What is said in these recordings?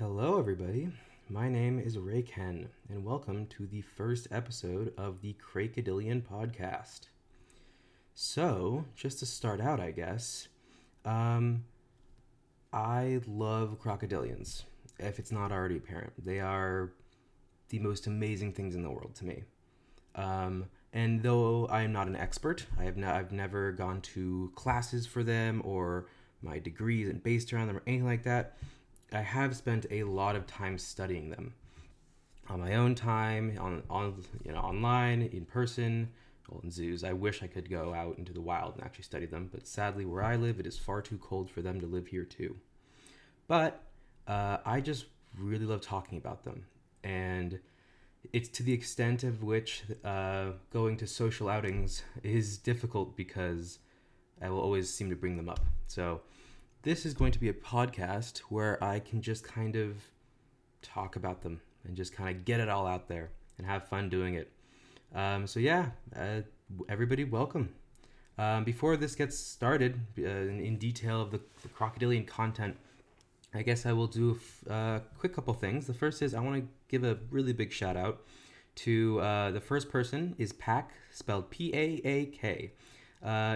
Hello, everybody. My name is Rake, and welcome to the first episode of the Crakeadilian podcast. So, just to start out, I guess, I love crocodilians. If it's not already apparent, they are the most amazing things in the world to me. And though I am not an expert, I've never gone to classes for them or my degree isn't based around them or anything like that. I have spent a lot of time studying them on my own time, online, in person, in zoos. I wish I could go out into the wild and actually study them, but sadly, where I live, it is far too cold for them to live here too. But I just really love talking about them, and it's to the extent of which going to social outings is difficult because I will always seem to bring them up. So this is going to be a podcast where I can just kind of talk about them and just kind of get it all out there and have fun doing it. Everybody, welcome. Before this gets started in detail of the crocodilian content, I guess I will do a quick couple things. The first is I want to give a really big shout out to the first person is Pack, spelled P-A-A-K.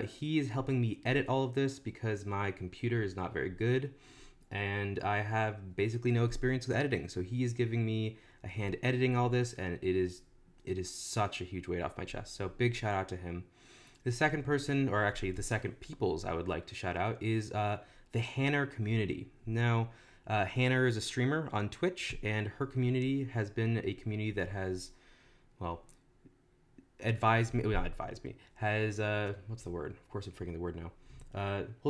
He is helping me edit all of this because my computer is not very good and I have basically no experience with editing. So he is giving me a hand editing all this, and it is such a huge weight off my chest. So big shout out to him. The second person, or actually the second peoples I would like to shout out is the Hanner community. Now, Hanner is a streamer on Twitch, and her community has been a community that has, what's the word? Of course I'm forgetting the word now.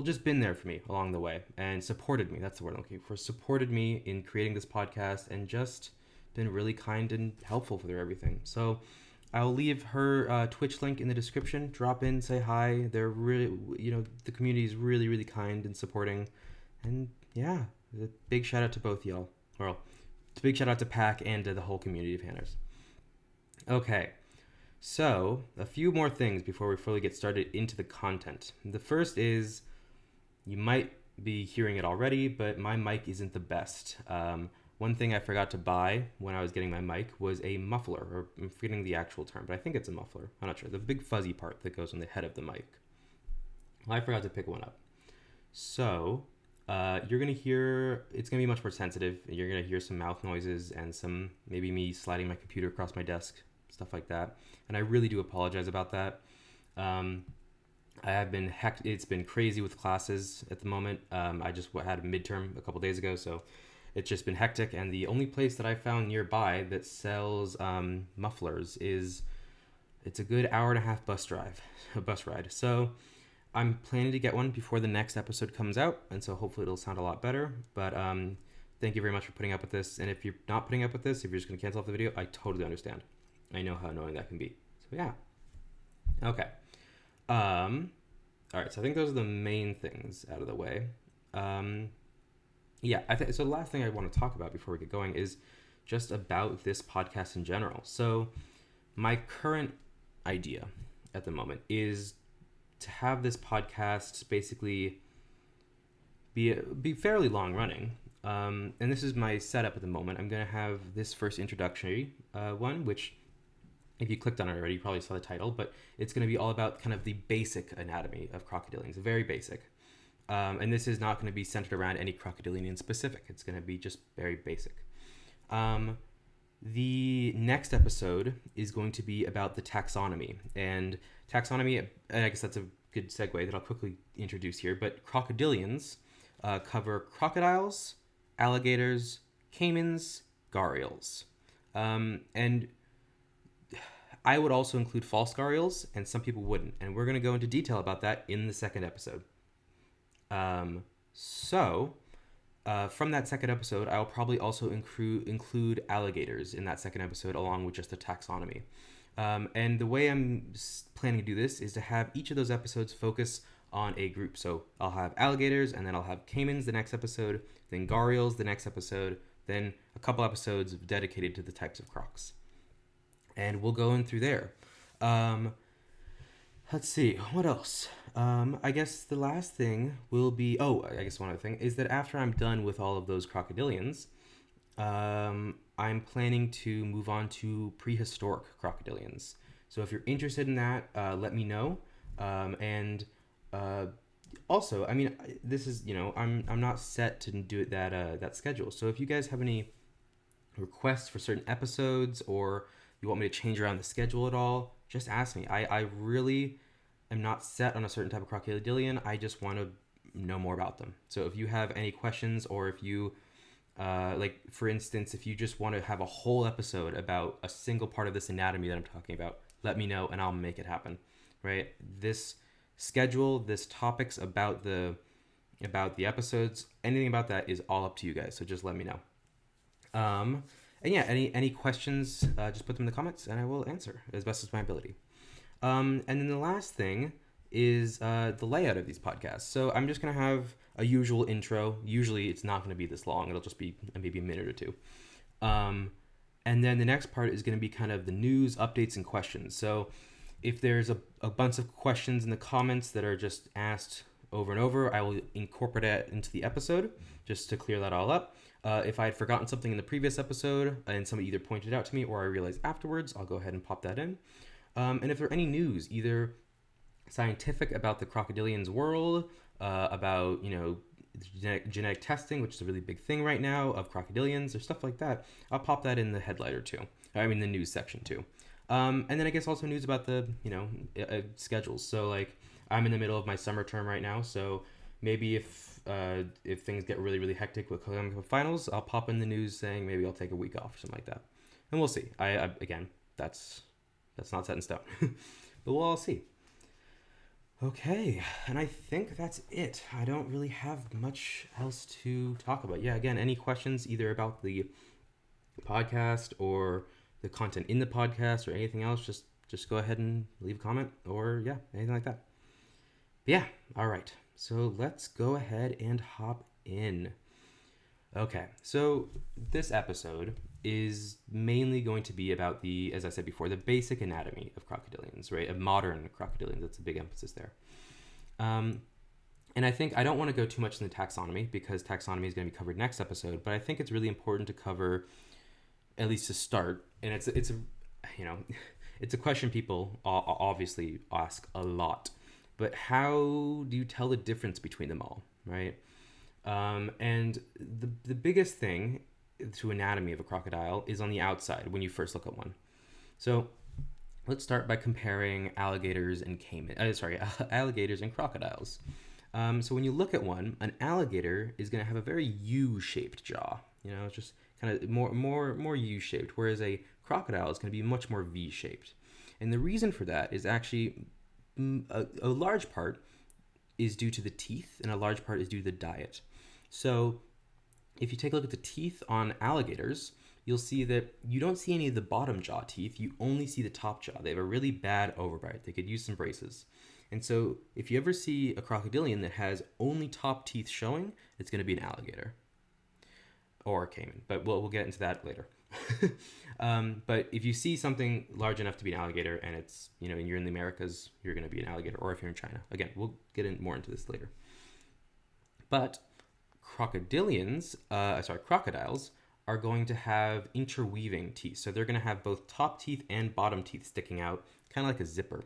Just been there for me along the way and supported me. That's the word I'm looking for. Supported me in creating this podcast and just been really kind and helpful through everything. So I'll leave her Twitch link in the description. Drop in, say hi. They're really, the community is really, really kind and supporting. And yeah, a big shout out to both y'all. Well, a big shout out to Pack and to the whole community of Hanners. Okay. So, a few more things before we fully get started into the content. The first is, you might be hearing it already, but my mic isn't the best. One thing I forgot to buy when I was getting my mic was a muffler, or I'm forgetting the actual term, but I think it's a muffler. I'm not sure. The big fuzzy part that goes on the head of the mic. Well, I forgot to pick one up. So, you're going to hear, it's going to be much more sensitive. You're going to hear some mouth noises and some, maybe me sliding my computer across my desk, stuff like that. And I really do apologize about that. It's been crazy with classes at the moment. I just had a midterm a couple days ago, so it's just been hectic. And the only place that I found nearby that sells mufflers it's a good hour and a half bus ride. So I'm planning to get one before the next episode comes out, and so hopefully it'll sound a lot better. But thank you very much for putting up with this. And if you're not putting up with this, if you're just going to cancel off the video, I totally understand. I know how annoying that can be. So yeah. Okay. All right. So I think those are the main things out of the way. So the last thing I want to talk about before we get going is just about this podcast in general. So my current idea at the moment is to have this podcast basically be fairly long running. And this is my setup at the moment. I'm going to have this first introductory one, which, if you clicked on it already, you probably saw the title, but it's going to be all about kind of the basic anatomy of crocodilians, very basic. And this is not going to be centered around any crocodilian in specific. It's going to be just very basic. The next episode is going to be about the taxonomy. And taxonomy, and I guess that's a good segue that I'll quickly introduce here, but crocodilians cover crocodiles, alligators, caimans, gharials. And I would also include false gharials, and some people wouldn't. And we're going to go into detail about that in the second episode. From that second episode, I'll probably also include alligators in that second episode, along with just the taxonomy. And the way I'm planning to do this is to have each of those episodes focus on a group. So I'll have alligators, and then I'll have caimans the next episode, then gharials the next episode, then a couple episodes dedicated to the types of crocs. And we'll go in through there. Let's see, what else? I guess the last thing will be, I guess one other thing, is that after I'm done with all of those crocodilians, I'm planning to move on to prehistoric crocodilians. So if you're interested in that, let me know. And uh, also, I mean, this is, I'm not set to do it that schedule. So if you guys have any requests for certain episodes, or you want me to change around the schedule at all, just ask me. I really am not set on a certain type of crocodilian. I just want to know more about them. So if you have any questions, or if you like, for instance, if you just want to have a whole episode about a single part of this anatomy that I'm talking about, let me know and I'll make it happen. Right? This schedule, this topics about the episodes, anything about that is all up to you guys. So just let me know. And yeah, any questions, just put them in the comments and I will answer as best as my ability. And then the last thing is the layout of these podcasts. So I'm just going to have a usual intro. Usually it's not going to be this long. It'll just be maybe a minute or two. And then the next part is going to be kind of the news, updates, and questions. So if there's a bunch of questions in the comments that are just asked over and over, I will incorporate it into the episode just to clear that all up. If I had forgotten something in the previous episode and somebody either pointed it out to me or I realized afterwards, I'll go ahead and pop that in. And if there are any news, either scientific about the Crocodilians world, about, genetic testing, which is a really big thing right now, of crocodilians or stuff like that, I'll pop that in the headliner too. I mean, the news section too. And then I guess also news about the, schedules. So like, I'm in the middle of my summer term right now, so maybe if things get really, really hectic with finals, I'll pop in the news saying maybe I'll take a week off or something like that. And we'll see. I again, that's not set in stone. But we'll all see. Okay, and I think that's it. I don't really have much else to talk about. Yeah, again, any questions either about the podcast or the content in the podcast or anything else, just go ahead and leave a comment or yeah, anything like that. But yeah, all right. So let's go ahead and hop in. Okay, so this episode is mainly going to be about as I said before, the basic anatomy of crocodilians, right? Of modern crocodilians. That's a big emphasis there. And I think I don't want to go too much into taxonomy because taxonomy is going to be covered next episode, but I think it's really important to cover, at least to start. And it's it's a question people obviously ask a lot. But how do you tell the difference between them all, right? And the biggest thing to anatomy of a crocodile is on the outside when you first look at one. So let's start by comparing alligators and alligators and crocodiles. So when you look at one, an alligator is going to have a very U-shaped jaw. It's just kind of more U-shaped, whereas a crocodile is going to be much more V-shaped. And the reason for that is actually a large part is due to the teeth and a large part is due to the diet. So if you take a look at the teeth on alligators, you'll see that you don't see any of the bottom jaw teeth. You only see the top jaw. They have a really bad overbite. They could use some braces. And so if you ever see a crocodilian that has only top teeth showing, it's going to be an alligator or a caiman. But we'll get into that later. But if you see something large enough to be an alligator and it's, and you're in the Americas, you're going to be an alligator, or if you're in China. Again, we'll get more into this later. But crocodiles are going to have interweaving teeth. So they're going to have both top teeth and bottom teeth sticking out, kind of like a zipper.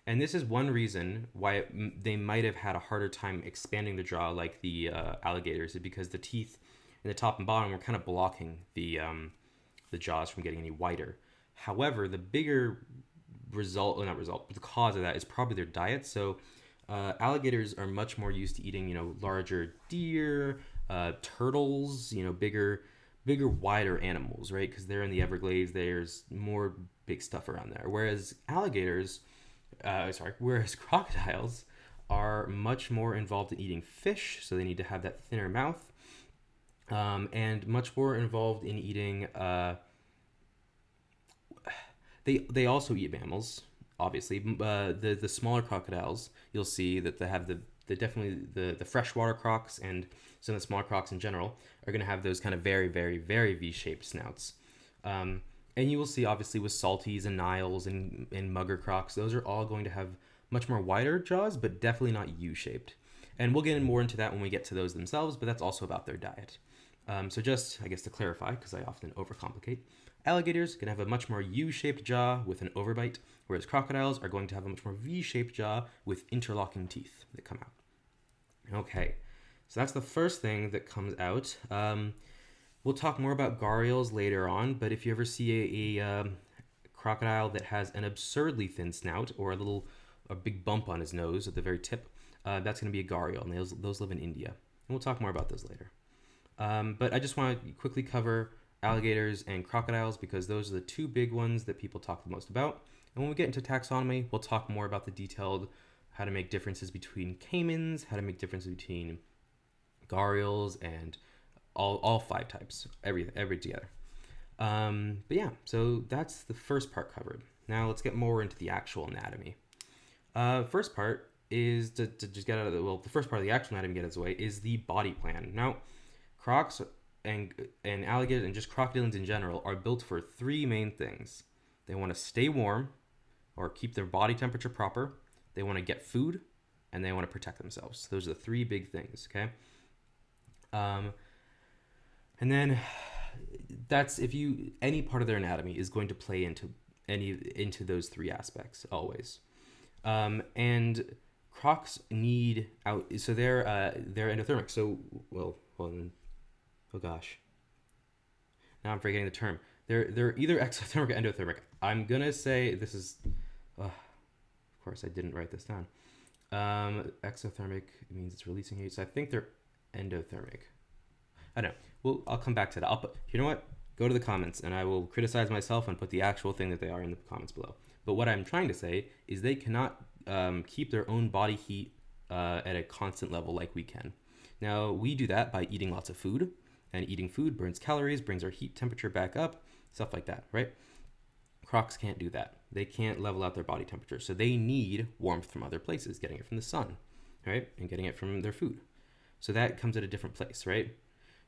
And this is one reason why they might have had a harder time expanding the jaw like the alligators, because the teeth in the top and bottom were kind of blocking the jaws from getting any wider. However, the bigger the cause of that is probably their diet. So alligators are much more used to eating, larger deer, turtles, bigger, wider animals, right? Because they're in the Everglades, there's more big stuff around there. Whereas crocodiles are much more involved in eating fish, so they need to have that thinner mouth, and much more involved in eating. They also eat mammals, obviously. The smaller crocodiles, you'll see that they have the freshwater crocs, and some of the smaller crocs in general are going to have those kind of very, very, very V-shaped snouts. And you will see, obviously, with salties and Niles and mugger crocs, those are all going to have much more wider jaws, but definitely not U-shaped. And we'll get more into that when we get to those themselves, but that's also about their diet. So just, I guess, to clarify, because I often overcomplicate, alligators can have a much more U-shaped jaw with an overbite, whereas crocodiles are going to have a much more V-shaped jaw with interlocking teeth that come out. Okay, so that's the first thing that comes out. We'll talk more about gharials later on, but if you ever see a crocodile that has an absurdly thin snout or a big bump on his nose at the very tip, that's going to be a gharial, and those live in India. And we'll talk more about those later. But I just want to quickly cover alligators and crocodiles because those are the two big ones that people talk the most about. And when we get into taxonomy, we'll talk more about the detailed how to make differences between caimans, how to make differences between gharials, and all 5 types, every together. But yeah, so that's the first part covered. Now let's get more into the actual anatomy. First part is to just get out of the first part of the actual anatomy, get out of the way, is the body plan. Now, crocs and alligators and just crocodilians in general are built for 3 main things. They want to stay warm or keep their body temperature proper. They want to get food, and they want to protect themselves. Those are the 3 big things, okay? And then that's any part of their anatomy is going to play into those 3 aspects always. And crocs need out, so they're endothermic. So oh gosh, now I'm forgetting the term. They're either exothermic or endothermic. I'm gonna say this is, of course I didn't write this down. Exothermic means it's releasing heat, so I think they're endothermic. I don't know. Well, I'll come back to that. You know what? Go to the comments, and I will criticize myself and put the actual thing that they are in the comments below. But what I'm trying to say is they cannot keep their own body heat at a constant level like we can. Now, we do that by eating lots of food, and eating food burns calories, brings our heat temperature back up, stuff like that, right? Crocs can't do that. They can't level out their body temperature, so they need warmth from other places, getting it from the sun, right? And getting it from their food. So that comes at a different place, right?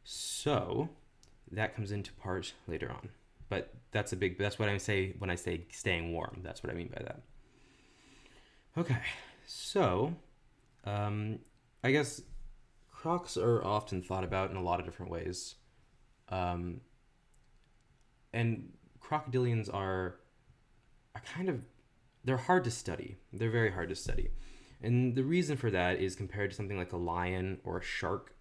So that comes into part later on. But that's what I say when I say staying warm. That's what I mean by that. Okay, so I guess crocs are often thought about in a lot of different ways. And crocodilians are they're hard to study. They're very hard to study. And the reason for that is compared to something like a lion or a shark,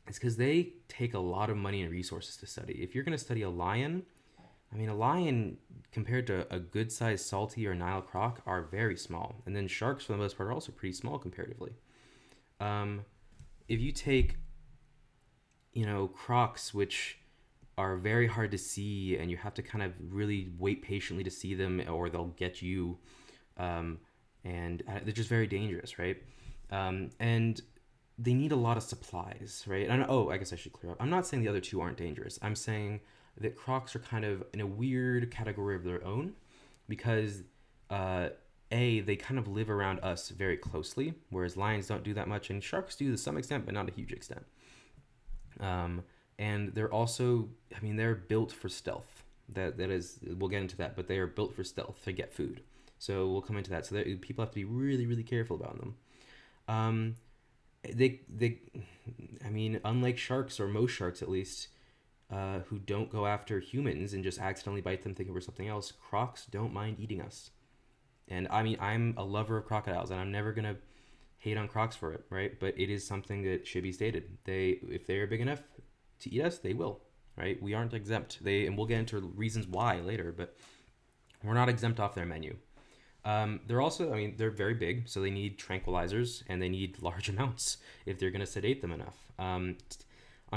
it's because they take a lot of money and resources to study. If you're going to study a lion, a lion compared to a good-sized salty or Nile croc are very small. And then sharks, for the most part, are also pretty small comparatively. If you take, crocs, which are very hard to see, and you have to kind of really wait patiently to see them, or they'll get you, and they're just very dangerous, right? And they need a lot of supplies, right? And I guess I should clear up. I'm not saying the other 2 aren't dangerous. I'm saying that crocs are kind of in a weird category of their own because, they kind of live around us very closely, whereas lions don't do that much, and sharks do to some extent, but not a huge extent. And they're also, they're built for stealth. That is, we'll get into that, but they are built for stealth to get food. So we'll come into that. So people have to be really, really careful about them. Unlike sharks, or most sharks at least, who don't go after humans and just accidentally bite them thinking we're something else, crocs don't mind eating us. And I'm a lover of crocodiles, and I'm never gonna hate on crocs for it, right? But it is something that should be stated. If they are big enough to eat us, they will, right? We aren't exempt. And we'll get into reasons why later, but we're not exempt off their menu. They're also, they're very big, so they need tranquilizers, and they need large amounts if they're going to sedate them enough. On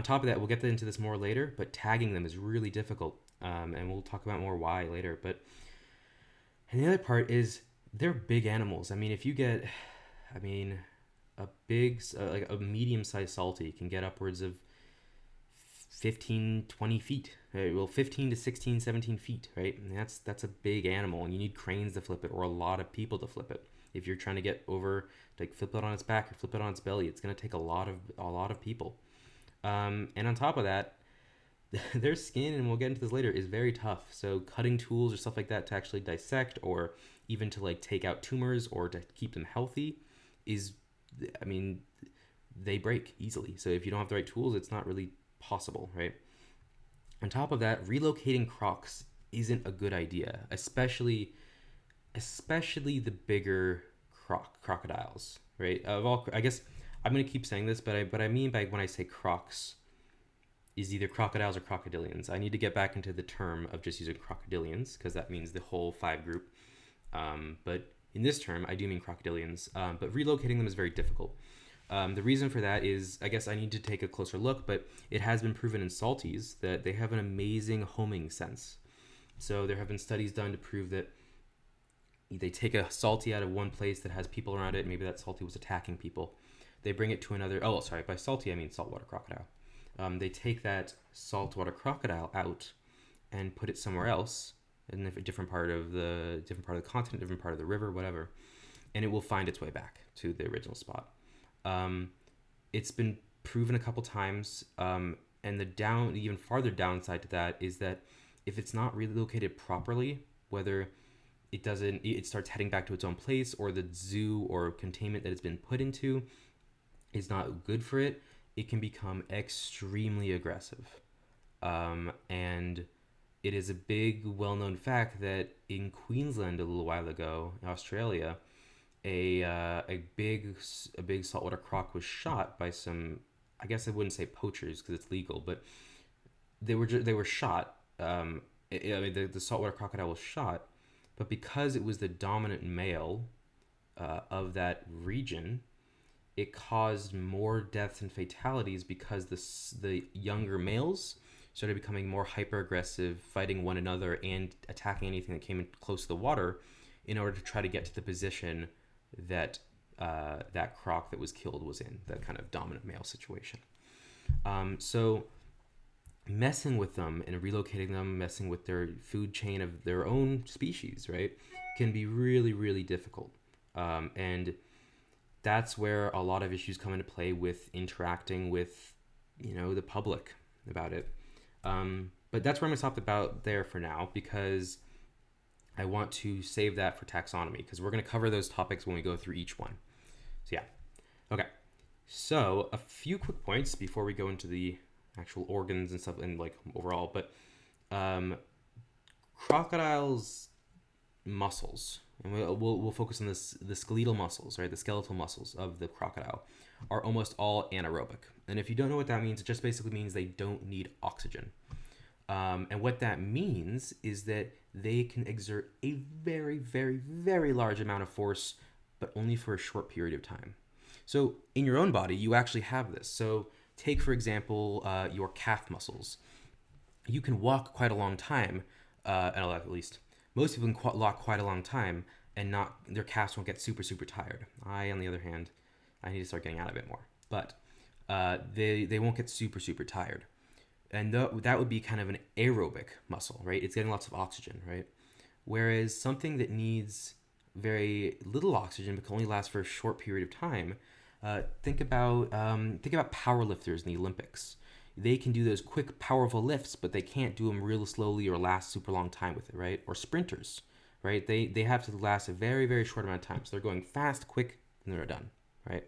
top of that, we'll get into this more later, but tagging them is really difficult, and we'll talk about more why later. And the other part is they're big animals. If you get, a big, like a medium-sized salty can get upwards of 15, 20 feet, right? Well, 15 to 16, 17 feet, right? And that's a big animal, and you need cranes to flip it, or a lot of people to flip it. If you're trying to get over, like flip it on its back or flip it on its belly, it's going to take a lot of people. And on top of that, their skin, and we'll get into this later, is very tough. So cutting tools or stuff like that to actually dissect, or even to like take out tumors or to keep them healthy, they break easily. So if you don't have the right tools, it's not really possible, right? On top of that, relocating crocs isn't a good idea, especially the bigger crocodiles, right? Of all, I guess I'm gonna keep saying this, but I mean by when I say crocs is either crocodiles or crocodilians. I need to get back into the term of just using crocodilians because that means the whole five group. But in this term, I do mean crocodilians. But relocating them is very difficult. The reason for that is, I guess I need to take a closer look, but it has been proven in salties that they have an amazing homing sense. So there have been studies done to prove that they take a salty out of one place that has people around it. Maybe that salty was attacking people. They bring it to another. Oh, sorry. By salty, I mean saltwater crocodile. They take that saltwater crocodile out and put it somewhere else in a different part of the continent, different part of the river, whatever, and it will find its way back to the original spot. It's been proven a couple times, and the even farther downside to that is that if it's not relocated properly, whether it starts heading back to its own place, or the zoo or containment that it's been put into is not good for it, it can become extremely aggressive. And it is a big, well-known fact that in Queensland a little while ago, in Australia, a big saltwater croc was shot by some, I guess I wouldn't say poachers because it's legal, but they were shot. The saltwater crocodile was shot, but because it was the dominant male of that region, it caused more deaths and fatalities because the younger males started becoming more hyper aggressive, fighting one another and attacking anything that came in close to the water in order to try to get to the position that that croc that was killed was in, that kind of dominant male situation. So messing with them and relocating them, messing with their food chain of their own species, right, can be really, really difficult. And that's where a lot of issues come into play with interacting with, the public about it. But that's where I'm going to stop about there for now, because I want to save that for taxonomy, because we're going to cover those topics when we go through each one. So yeah. Okay. So a few quick points before we go into the actual organs and stuff and like overall, but crocodiles' muscles, and we'll focus on the skeletal muscles, right? The skeletal muscles of the crocodile are almost all anaerobic. And if you don't know what that means, it just basically means they don't need oxygen. And what that means is that they can exert a very, very, very large amount of force, but only for a short period of time. So in your own body, you actually have this. So take, for example, your calf muscles. You can walk quite a long time, at least most people can walk quite a long time, and their calves won't get super, super tired. On the other hand, I need to start getting out a bit more. But they won't get super, super tired. And that would be kind of an aerobic muscle, right? It's getting lots of oxygen, right? Whereas something that needs very little oxygen but can only last for a short period of time, think about powerlifters in the Olympics. They can do those quick, powerful lifts, but they can't do them real slowly or last super long time with it, right? Or sprinters, right? They have to last a very, very short amount of time. So they're going fast, quick, and they're done, right?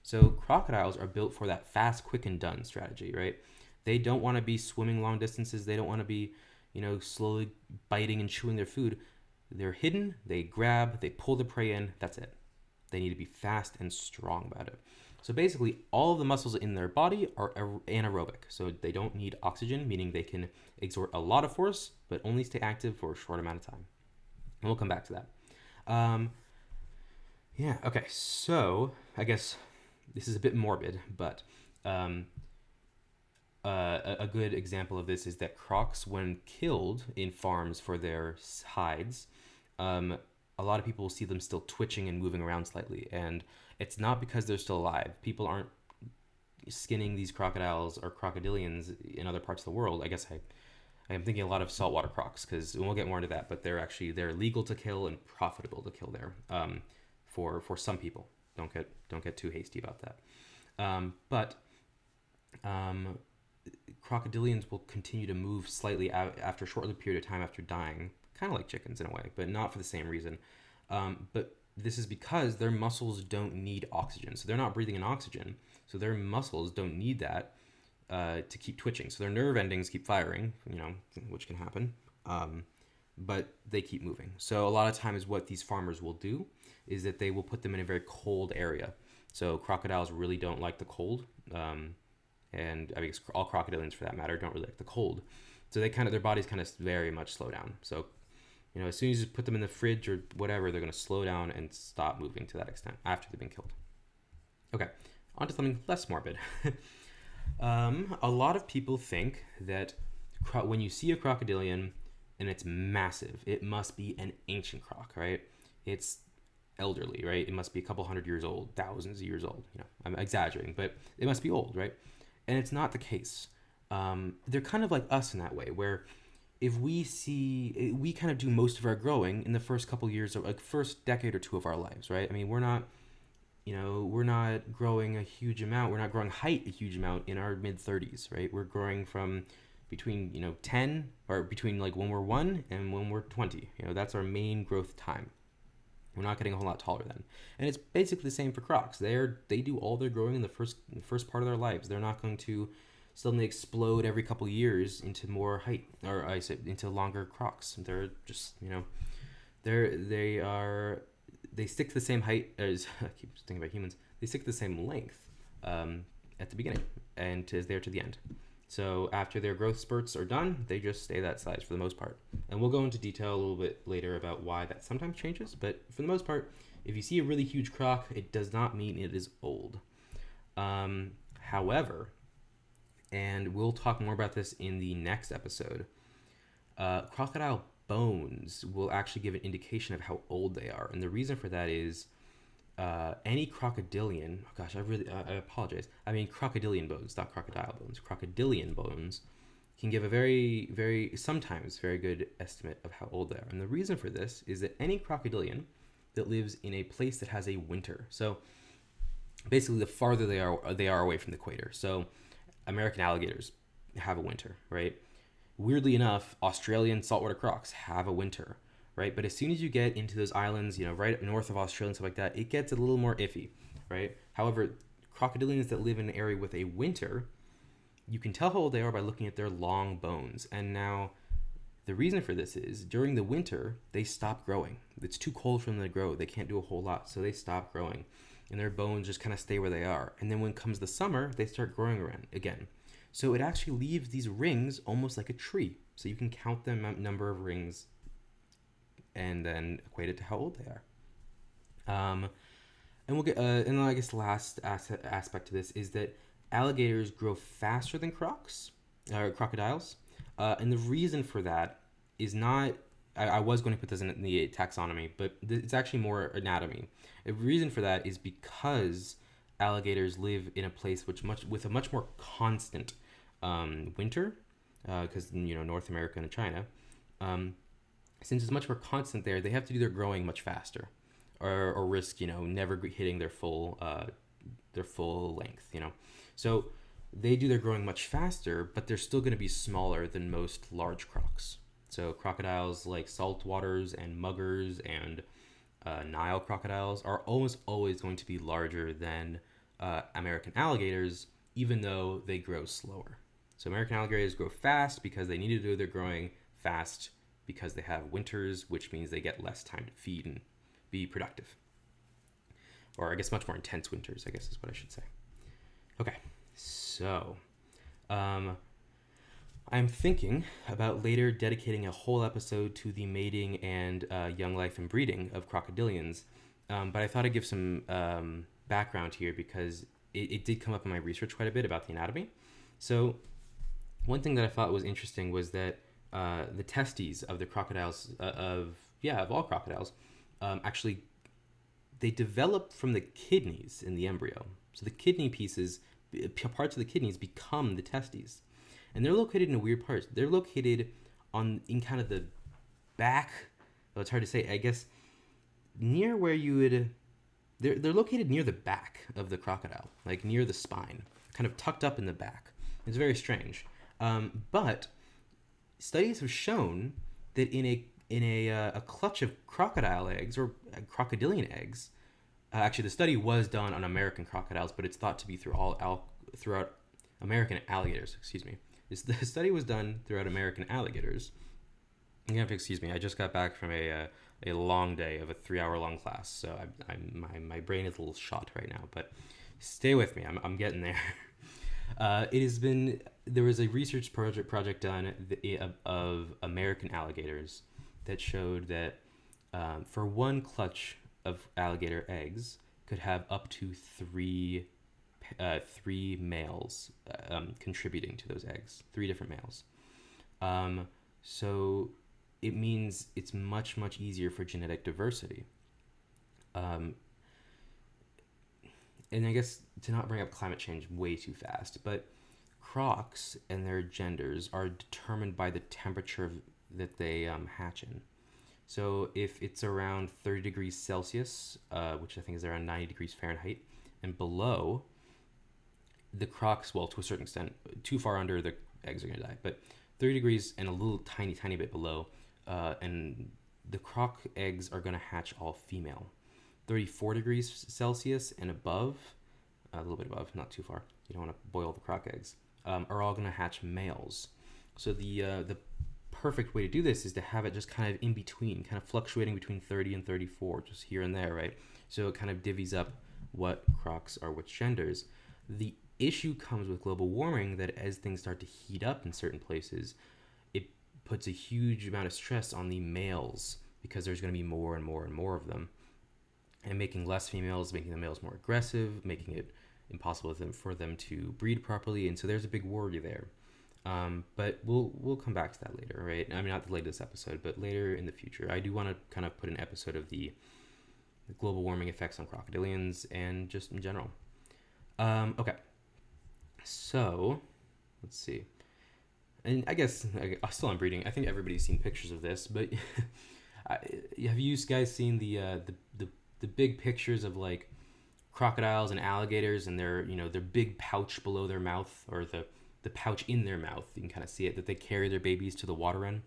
So crocodiles are built for that fast, quick, and done strategy, right? They don't want to be swimming long distances. They don't want to be, slowly biting and chewing their food. They're hidden. They grab. They pull the prey in. That's it. They need to be fast and strong about it. So basically, all of the muscles in their body are anaerobic. So they don't need oxygen, meaning they can exert a lot of force, but only stay active for a short amount of time. And we'll come back to that. Yeah, okay. So I guess this is a bit morbid, but a good example of this is that crocs, when killed in farms for their hides, a lot of people will see them still twitching and moving around slightly. And it's not because they're still alive. People aren't skinning these crocodiles or crocodilians in other parts of the world. I guess I am thinking a lot of saltwater crocs, because we'll get more into that, but they're legal to kill and profitable to kill there, for some people. Don't get too hasty about that. But crocodilians will continue to move slightly out after a short period of time after dying, kind of like chickens in a way, but not for the same reason. But this is because their muscles don't need oxygen. So they're not breathing in oxygen. So their muscles don't need that. to keep twitching. So their nerve endings keep firing, which can happen, but they keep moving. So a lot of times what these farmers will do is that they will put them in a very cold area. So crocodiles really don't like the cold, and I guess all crocodilians for that matter don't really like the cold. So their bodies kind of very much slow down. So as soon as you put them in the fridge or whatever, they're going to slow down and stop moving to that extent after they've been killed. Okay, on to something less morbid. A lot of people think that when you see a crocodilian and it's massive, it must be an ancient croc, right? It's elderly, right? It must be a couple hundred years old, thousands of years old. I'm exaggerating, but it must be old, right? And it's not the case. They're kind of like us in that way, where if we kind of do most of our growing in the first couple years, or like first decade or two of our lives, right? I mean, we're not growing a huge amount. We're not growing height a huge amount in our mid 30s, right? We're growing from between 10 or between like when we're 1 and when we're 20. That's our main growth time. We're not getting a whole lot taller then. And it's basically the same for crocs. They do all their growing in the first part of their lives. They're not going to suddenly explode every couple years into more height, or I said into longer crocs. They're just they stick to the same height as I keep thinking about humans. They stick to the same length at the beginning and is there to the end. So after their growth spurts are done, they just stay that size for the most part. And we'll go into detail a little bit later about why that sometimes changes. But for the most part, if you see a really huge croc, it does not mean it is old. However, and we'll talk more about this in the next episode, crocodile bones will actually give an indication of how old they are. And the reason for that is any crocodilian, I apologize. I mean crocodilian bones, not crocodile bones. Crocodilian bones can give a very, very, sometimes very good estimate of how old they are. And the reason for this is that any crocodilian that lives in a place that has a winter, so basically the farther they are away from the equator. So American alligators have a winter, right? Weirdly enough, Australian saltwater crocs have a winter, right? But as soon as you get into those islands, right north of Australia and stuff like that, it gets a little more iffy, right? However, crocodilians that live in an area with a winter, you can tell how old they are by looking at their long bones. And now, the reason for this is, during the winter, they stop growing. It's too cold for them to grow. They can't do a whole lot, so they stop growing. And their bones just kind of stay where they are. And then when comes the summer, they start growing around again. So it actually leaves these rings almost like a tree. So you can count the number of rings and then equate it to how old they are. And we'll get, and then I guess the last aspect to this is that alligators grow faster than crocodiles. And the reason for that is not, I was going to put this in the taxonomy, but it's actually more anatomy. The reason for that is because alligators live in a place with a much more constant winter, because North America and China, since it's much more constant there, they have to do their growing much faster, or risk never hitting their full length. So they do their growing much faster, but they're still going to be smaller than most large crocs. So crocodiles like saltwaters and muggers and Nile crocodiles are almost always going to be larger than American alligators, even though they grow slower. So American alligators grow fast because they need to do their growing fast because they have winters, which means they get less time to feed and be productive. Or I guess much more intense winters, I guess is what I should say. Okay, so I'm thinking about later dedicating a whole episode to the mating and young life and breeding of crocodilians, but I thought I'd give some background here because it did come up in my research quite a bit about the anatomy. So one thing that I thought was interesting was that the testes of the crocodiles, of all crocodiles, actually, they develop from the kidneys in the embryo. So the kidney pieces, parts of the kidneys become the testes. And they're located in a weird part. They're located in kind of the back, well, it's hard to say, I guess, near where you would, they're located near the back of the crocodile, like near the spine, kind of tucked up in the back. It's very strange. But studies have shown that in a clutch of crocodile eggs or crocodilian eggs, actually the study was done on American crocodiles, but it's thought to be throughout American alligators, excuse me. The study was done throughout American alligators. You're gonna have to excuse me. I just got back from a long day of a 3 hour long class, so my brain is a little shot right now. But stay with me. I'm getting there. There was a research project done of American alligators that showed that for one clutch of alligator eggs could have up to three males contributing to those eggs, 3 different males. So it means it's much easier for genetic diversity. And I guess to not bring up climate change way too fast, but crocs and their genders are determined by the temperature that they hatch in. So if it's around 30 degrees Celsius, which I think is around 90 degrees Fahrenheit, and below, the crocs, well, to a certain extent, too far under, the eggs are going to die. But 30 degrees and a little tiny bit below, and the croc eggs are going to hatch all female. 34 degrees Celsius and above, a little bit above, not too far, you don't want to boil the croc eggs, are all going to hatch males. So the perfect way to do this is to have it just kind of in between, kind of fluctuating between 30 and 34, just here and there, right? So it kind of divvies up what crocs are which genders. The issue comes with global warming that as things start to heat up in certain places, it puts a huge amount of stress on the males because there's going to be more and more of them. And making less females, making the males more aggressive, making it impossible for them to breed properly. And so there's a big worry there. But we'll come back to that later, right? I mean, not the latest episode, but later in the future. I do want to kind of put an episode of the global warming effects on crocodilians and just in general. Okay. So, let's see. And I guess still on breeding. I think everybody's seen pictures of this, but have you guys seen the big pictures of like crocodiles and alligators and their big pouch below their mouth, or the pouch in their mouth? You can kind of see it, that they carry their babies to the water in.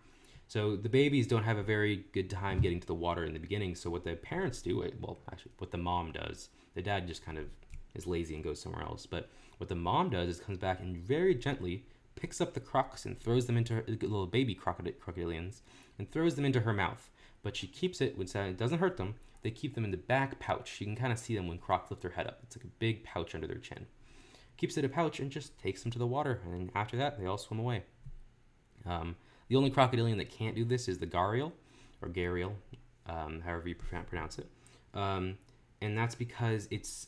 So the babies don't have a very good time getting to the water in the beginning. So what the parents do, well, actually what the mom does, the dad just kind of is lazy and goes somewhere else. But what the mom does is comes back and very gently picks up the crocs and throws them into her little baby crocodilians and throws them into her mouth. But she keeps it, when it doesn't hurt them, they keep them in the back pouch. You can kind of see them when crocs lift their head up. It's like a big pouch under their chin. Keeps it a pouch and just takes them to the water. And then after that, they all swim away. The only crocodilian that can't do this is the gharial, or gharial, however you pronounce it. And that's because its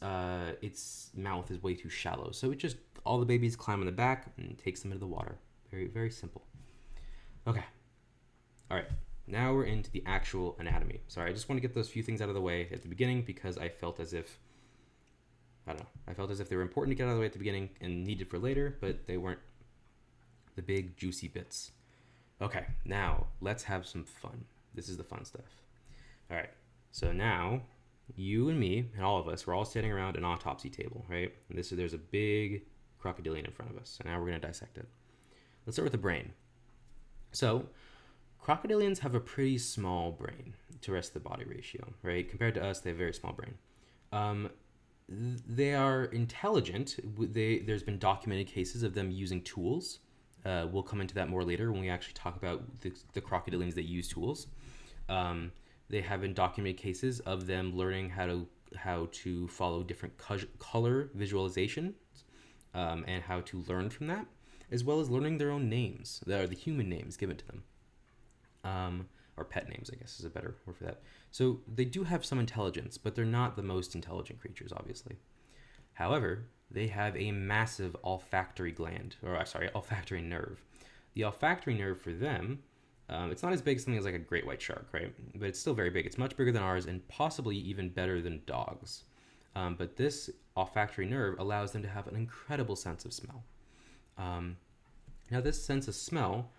mouth is way too shallow. So it just, all the babies climb on the back and takes them into the water. Very, very simple. Okay. All right. Now we're into the actual anatomy. Sorry, I just want to get those few things out of the way at the beginning because I felt as if, I felt as if they were important to get out of the way at the beginning and needed for later, but they weren't the big juicy bits. Okay, now let's have some fun. This is the fun stuff. All right, so now you and me and all of us, we're all sitting around an autopsy table, right? And there's a big crocodilian in front of us. So now we're going to dissect it. Let's start with the brain. So crocodilians have a pretty small brain to rest of the body ratio, right? Compared to us, they have a very small brain. They are intelligent. There's been documented cases of them using tools. We'll come into that more later when we actually talk about the crocodilians that use tools. They have been documented cases of them learning how to follow different color visualizations and how to learn from that, as well as learning their own names, the human names given to them. Or pet names, I guess is a better word for that. So they do have some intelligence, but they're not the most intelligent creatures, obviously. However, they have a massive olfactory nerve. The olfactory nerve for them, it's not as big as something as like a great white shark, right? But it's still very big. It's much bigger than ours and possibly even better than dogs. But this olfactory nerve allows them to have an incredible sense of smell. Now, this sense of smell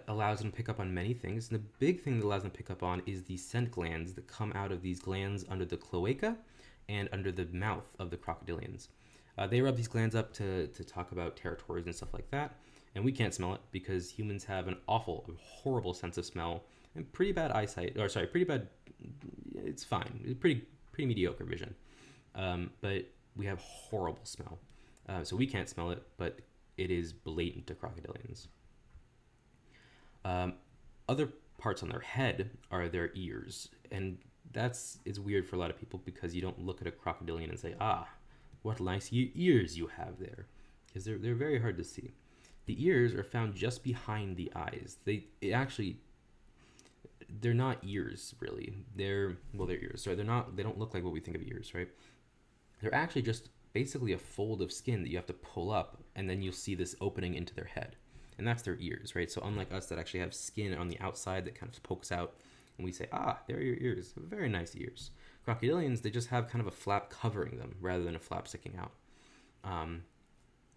allows them to pick up on many things. And the big thing that allows them to pick up on is the scent glands that come out of these glands under the cloaca and under the mouth of the crocodilians. They rub these glands up to talk about territories and stuff like that. And we can't smell it because humans have an horrible sense of smell and pretty bad eyesight. It's fine. It's pretty mediocre vision. But we have horrible smell. So we can't smell it, but it is blatant to crocodilians. Um, Other parts on their head are their ears, and it's weird for a lot of people because you don't look at a crocodilian and say, "Ah, what nice ears you have there," because they're very hard to see. The ears are found just behind the eyes. They're not ears really. They're ears. So they don't look like what we think of ears, right? They're actually just basically a fold of skin that you have to pull up, and then you'll see this opening into their head. And that's their ears, right? So unlike us that actually have skin on the outside that kind of pokes out, and we say, ah, there are your ears. Very nice ears. Crocodilians, they just have kind of a flap covering them rather than a flap sticking out.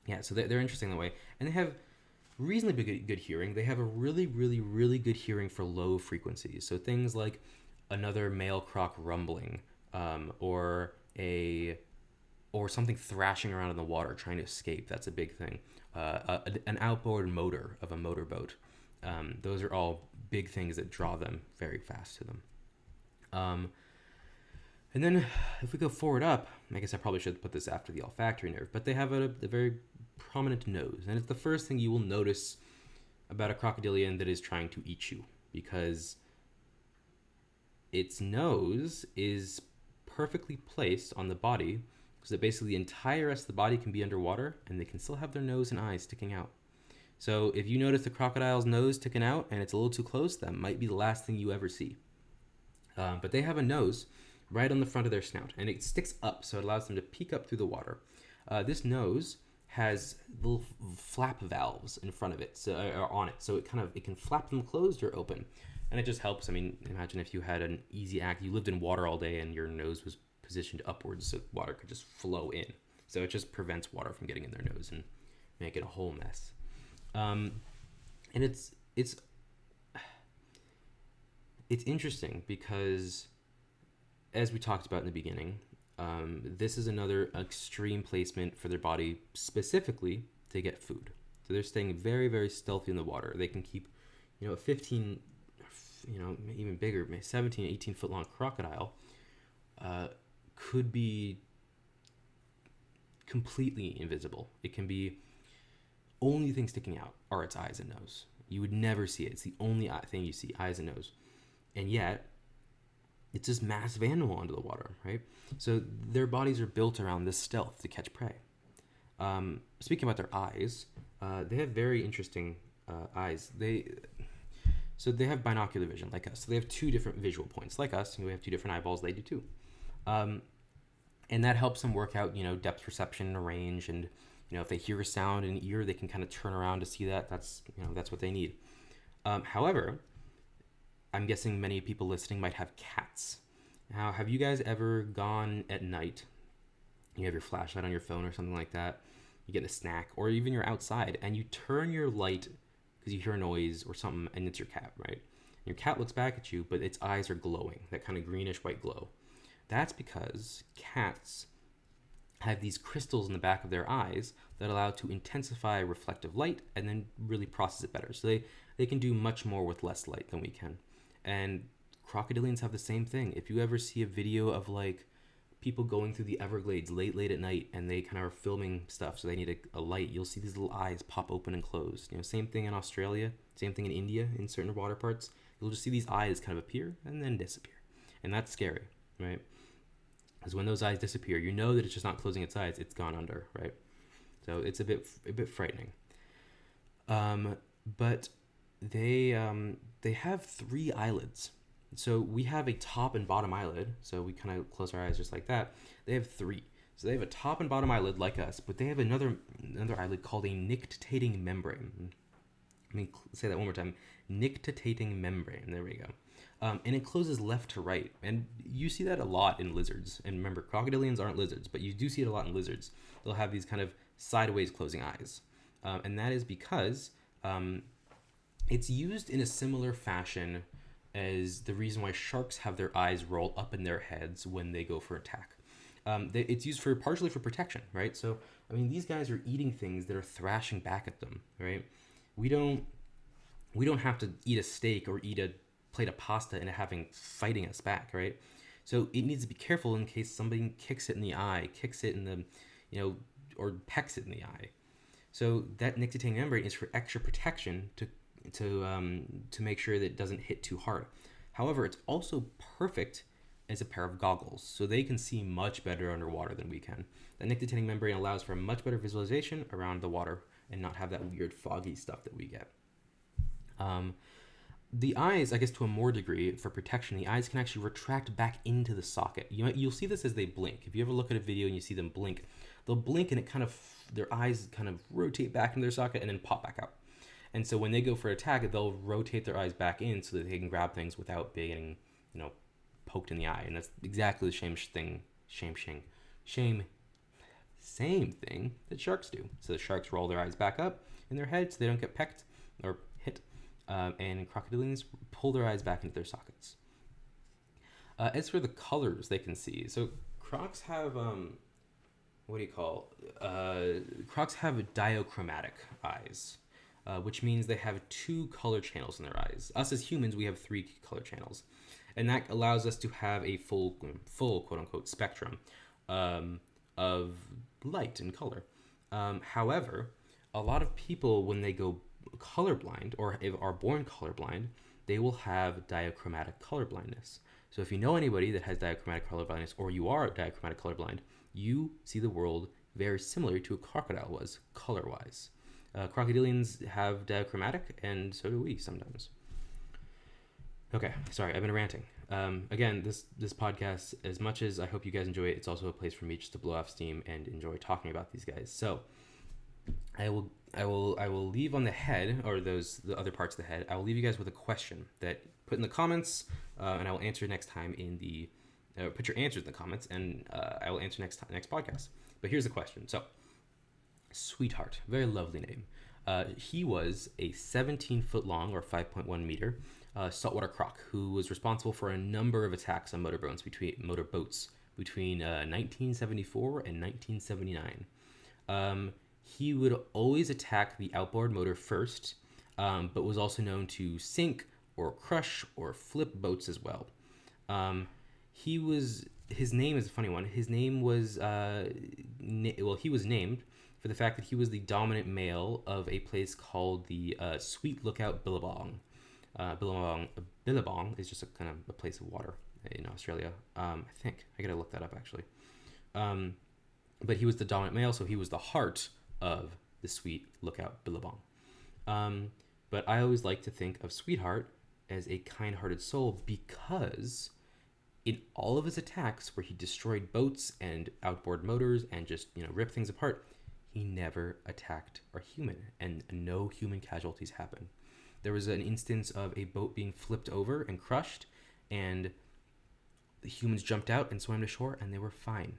Yeah, so they're interesting that way. And they have reasonably good hearing. They have a really, really, really good hearing for low frequencies. So things like another male croc rumbling, or something thrashing around in the water trying to escape. That's a big thing. An outboard motor of a motorboat. Those are all big things that draw them very fast to them. And then if we go forward up, I guess I probably should put this after the olfactory nerve, but they have a very prominent nose. And it's the first thing you will notice about a crocodilian that is trying to eat you, because its nose is perfectly placed on the body so that basically the entire rest of the body can be underwater and they can still have their nose and eyes sticking out. So if you notice the crocodile's nose sticking out and it's a little too close, that might be the last thing you ever see. But they have a nose right on the front of their snout, and it sticks up, so it allows them to peek up through the water. This nose has little flap valves in front of it, or on it, so it can flap them closed or open, and it just helps. I mean, imagine if you had an easy you lived in water all day, and your nose was positioned upwards, so water could just flow in. So it just prevents water from getting in their nose and make it a whole mess. And it's interesting because, as we talked about in the beginning, this is another extreme placement for their body specifically to get food. So they're staying very, very stealthy in the water. They can keep, a 15, even bigger, 17, 18 foot long crocodile could be completely invisible. It can be only thing sticking out are its eyes and nose. You would never see it. It's the only thing you see, eyes and nose. And yet, it's this massive animal under the water, right? So their bodies are built around this stealth to catch prey. Speaking about their eyes, they have very interesting eyes. They have binocular vision like us. So they have two different visual points like us. We have two different eyeballs. They do too. And that helps them work out, depth perception and range. And, if they hear a sound in an ear, they can kind of turn around to see that. That's what they need. However, I'm guessing many people listening might have cats. Now, have you guys ever gone at night? You have your flashlight on your phone or something like that. You get a snack, or even you're outside, and you turn your light because you hear a noise or something, and it's your cat, right? Your cat looks back at you, but its eyes are glowing, that kind of greenish white glow. That's because cats have these crystals in the back of their eyes that allow to intensify reflective light and then really process it better. So they can do much more with less light than we can. And crocodilians have the same thing. If you ever see a video of people going through the Everglades late at night and they kind of are filming stuff, so they need a light, you'll see these little eyes pop open and close. Same thing in Australia, same thing in India, in certain water parts. You'll just see these eyes kind of appear and then disappear. And that's scary, right? Because when those eyes disappear, you know that it's just not closing its eyes, it's gone under, right? So it's a bit frightening. But they have 3 eyelids. So we have a top and bottom eyelid. So we kind of close our eyes just like that. They have 3. So they have a top and bottom eyelid like us, but they have another eyelid called a nictitating membrane. Let me say that one more time. Nictitating membrane. There we go. And it closes left to right. And you see that a lot in lizards. And remember, crocodilians aren't lizards, but you do see it a lot in lizards. They'll have these kind of sideways closing eyes. And that is because it's used in a similar fashion as the reason why sharks have their eyes roll up in their heads when they go for attack. It's used partially for protection, right? So, these guys are eating things that are thrashing back at them, right? We don't have to eat a steak or eat a plate of pasta and having fighting us back, right? So it needs to be careful in case somebody kicks it in the eye, kicks it in the, or pecks it in the eye. So that nictitating membrane is for extra protection to make sure that it doesn't hit too hard. However, it's also perfect as a pair of goggles, so they can see much better underwater than we can. The nictitating membrane allows for a much better visualization around the water and not have that weird foggy stuff that we get. The eyes, I guess to a more degree, for protection, the eyes can actually retract back into the socket. You'll see this as they blink. If you ever look at a video and you see them blink, they'll blink and their eyes kind of rotate back into their socket and then pop back out. And so when they go for attack, they'll rotate their eyes back in so that they can grab things without being, poked in the eye. And that's exactly the same thing that sharks do. So the sharks roll their eyes back up in their head so they don't get pecked or hit. And crocodilians pull their eyes back into their sockets. As for the colors they can see, so crocs have crocs have diachromatic eyes, which means they have 2 color channels in their eyes. Us as humans, we have 3 color channels, and that allows us to have a full quote unquote spectrum of light and color. However, a lot of people, when they go colorblind or are born colorblind, they will have diachromatic color blindness. So if you know anybody that has diachromatic color blindness, or you are diachromatic colorblind, you see the world very similar to a crocodile was color-wise. Crocodilians have diachromatic, and so do we sometimes. Okay, sorry, I've been ranting. Again, this podcast, as much as I hope you guys enjoy it, it's also a place for me just to blow off steam and enjoy talking about these guys. So I will leave on the head, or the other parts of the head, I will leave you guys with a question that put in the comments, and I will answer next time in the put your answers in the comments, and I will answer next podcast. But here's the question. So, Sweetheart, very lovely name. He was a 17-foot long, or 5.1 meter, saltwater croc who was responsible for a number of attacks on motorboats between 1974 and 1979. He would always attack the outboard motor first, but was also known to sink or crush or flip boats as well. His name is a funny one. His name was, he was named for the fact that he was the dominant male of a place called the Sweet Lookout Billabong. Billabong is just a kind of a place of water in Australia. I think I gotta look that up actually. But he was the dominant male, so he was the heart of the Sweet Lookout Billabong. But I always like to think of Sweetheart as a kind-hearted soul, because in all of his attacks where he destroyed boats and outboard motors and just ripped things apart, he never attacked a human, and no human casualties happened. There was an instance of a boat being flipped over and crushed, and the humans jumped out and swam to shore, and they were fine.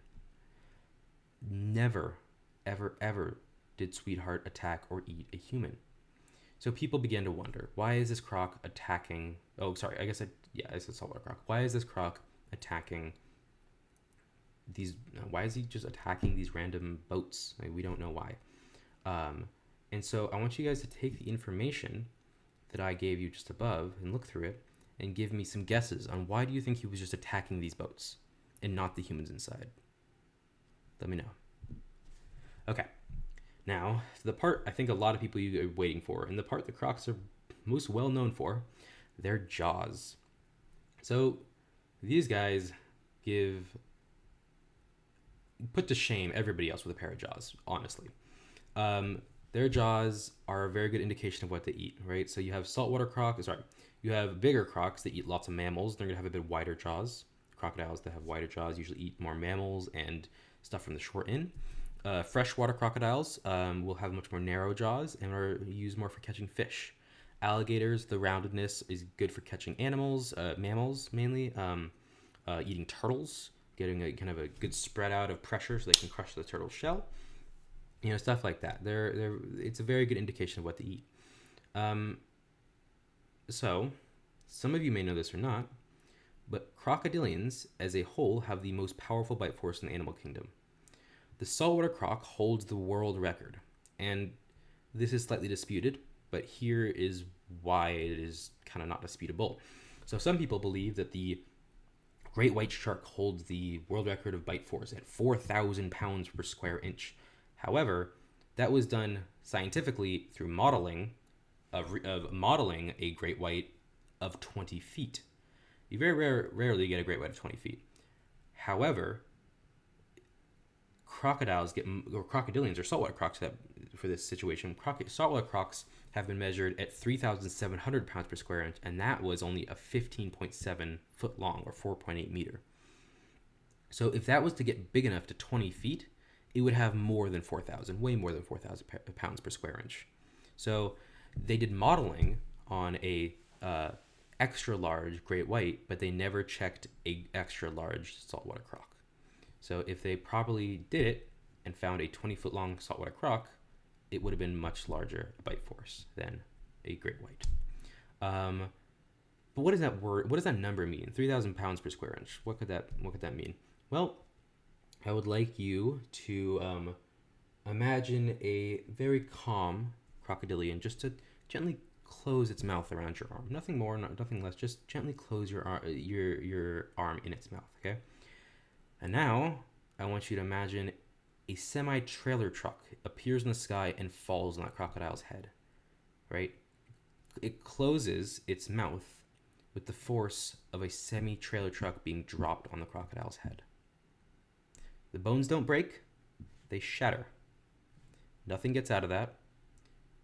Never, ever, ever did Sweetheart attack or eat a human. So people began to wonder, why is this croc attacking... Oh, sorry, I said saltwater croc. Why is this croc attacking these... Why is he just attacking these random boats? We don't know why. And so I want you guys to take the information that I gave you just above and look through it and give me some guesses on why do you think he was just attacking these boats and not the humans inside. Let me know. Okay. Now, the part I think a lot of people are waiting for, and the part the crocs are most well known for, their jaws. So these guys put to shame everybody else with a pair of jaws, honestly. Their jaws are a very good indication of what they eat, right? So you have you have bigger crocs that eat lots of mammals. They're going to have a bit wider jaws. Crocodiles that have wider jaws usually eat more mammals and stuff from the shore in. Freshwater crocodiles will have much more narrow jaws and are used more for catching fish. Alligators, the roundedness is good for catching animals, mammals mainly, eating turtles, getting a kind of a good spread out of pressure so they can crush the turtle's shell. Stuff like that. It's a very good indication of what to eat. So, some of you may know this or not, but crocodilians as a whole have the most powerful bite force in the animal kingdom. The saltwater croc holds the world record, and this is slightly disputed, but here is why it is kind of not disputable. So some people believe that the great white shark holds the world record of bite force at 4,000 pounds per square inch. However, that was done scientifically through modeling of modeling a great white of 20 feet. You rarely get a great white of 20 feet. However, crocodilians or saltwater crocs for this situation, saltwater crocs have been measured at 3,700 pounds per square inch, and that was only a 15.7 foot long or 4.8 meter. So if that was to get big enough to 20 feet, it would have more than 4,000, way more than 4,000 pounds per square inch. So they did modeling on a extra large great white, but they never checked a extra large saltwater croc. So if they properly did it and found a 20-foot long saltwater croc, it would have been much larger bite force than a great white. But what does that word? What does that number mean? 3,000 pounds per square inch. What could that mean? Well, I would like you to imagine a very calm crocodilian, just to gently close its mouth around your arm. Nothing more, nothing less. Just gently close your arm in its mouth. Okay. And now I want you to imagine a semi-trailer truck appears in the sky and falls on that crocodile's head. Right? It closes its mouth with the force of a semi-trailer truck being dropped on the crocodile's head. The bones don't break, they shatter. Nothing gets out of that.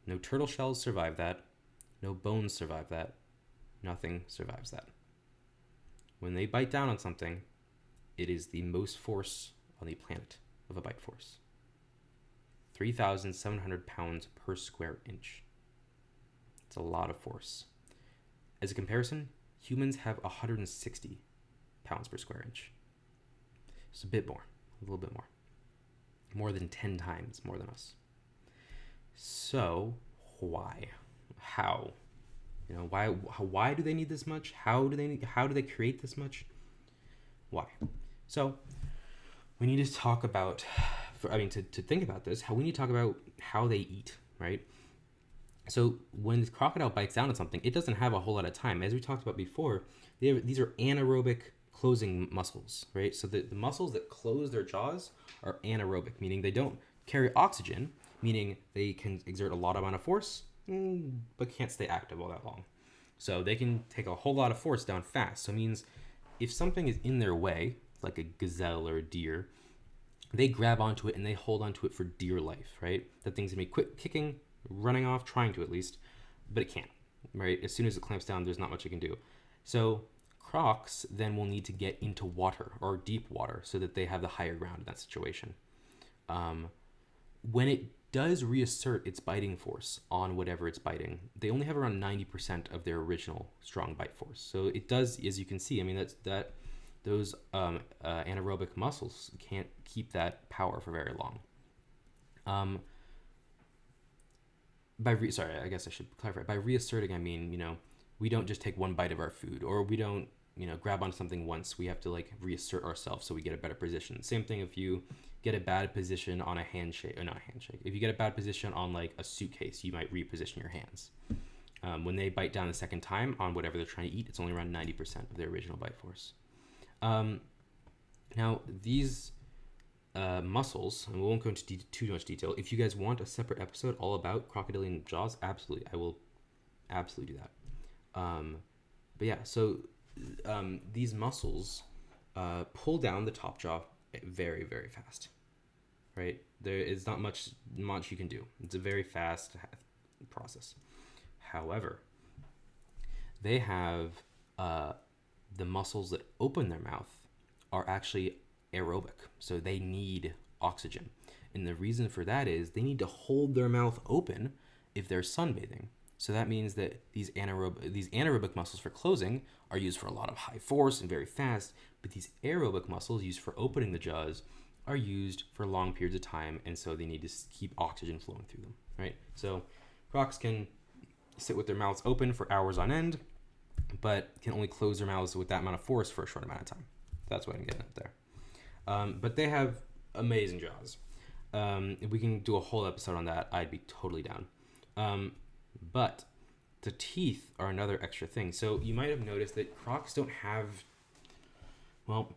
No turtle shells survive that. No bones survive that. Nothing survives that. When they bite down on something, it is the most force on the planet of a bite force. 3,700 pounds per square inch. It's a lot of force. As a comparison, humans have 160 pounds per square inch. Just a bit more, a little bit more. More than 10 times more than us. So, why? How? You know, why do they need this much? How do they create this much? Why? So, we need to talk about, to think about this, we need to talk about how they eat, right? So when the crocodile bites down on something, it doesn't have a whole lot of time. As we talked about before, these are anaerobic closing muscles, right? So the muscles that close their jaws are anaerobic, meaning they don't carry oxygen, meaning they can exert a lot amount of force, but can't stay active all that long. So they can take a whole lot of force down fast. So it means if something is in their way, like a gazelle or a deer, they grab onto it and they hold onto it for dear life, right? That thing's gonna be quick kicking, running off, trying to at least, but it can't, right? As soon as it clamps down, there's not much it can do. So crocs then will need to get into water or deep water so that they have the higher ground in that situation. When it does reassert its biting force on whatever it's biting, they only have around 90% of their original strong bite force. So it does, as you can see, I mean, those anaerobic muscles can't keep that power for very long. I guess I should clarify. By reasserting, I mean, we don't just take one bite of our food, or we don't, grab onto something once. We have to reassert ourselves so we get a better position. Same thing if you get a bad position on a handshake, or not a handshake. If you get a bad position on a suitcase, you might reposition your hands. When they bite down the second time on whatever they're trying to eat, it's only around 90% of their original bite force. Now these muscles, and we won't go into too much detail. If you guys want a separate episode all about crocodilian jaws, absolutely, I will absolutely do that. But yeah, so these muscles pull down the top jaw very, very fast, right? There is not much you can do. It's a very fast process. However, they have the muscles that open their mouth are actually aerobic, so they need oxygen. And the reason for that is they need to hold their mouth open if they're sunbathing. So that means that these anaerobic muscles for closing are used for a lot of high force and very fast, but these aerobic muscles used for opening the jaws are used for long periods of time, and so they need to keep oxygen flowing through them, right? So crocs can sit with their mouths open for hours on end, but can only close their mouths with that amount of force for a short amount of time. That's what I'm getting at there. But they have amazing jaws. If we can do a whole episode on that, I'd be totally down. But the teeth are another extra thing. So you might have noticed that crocs don't have, well,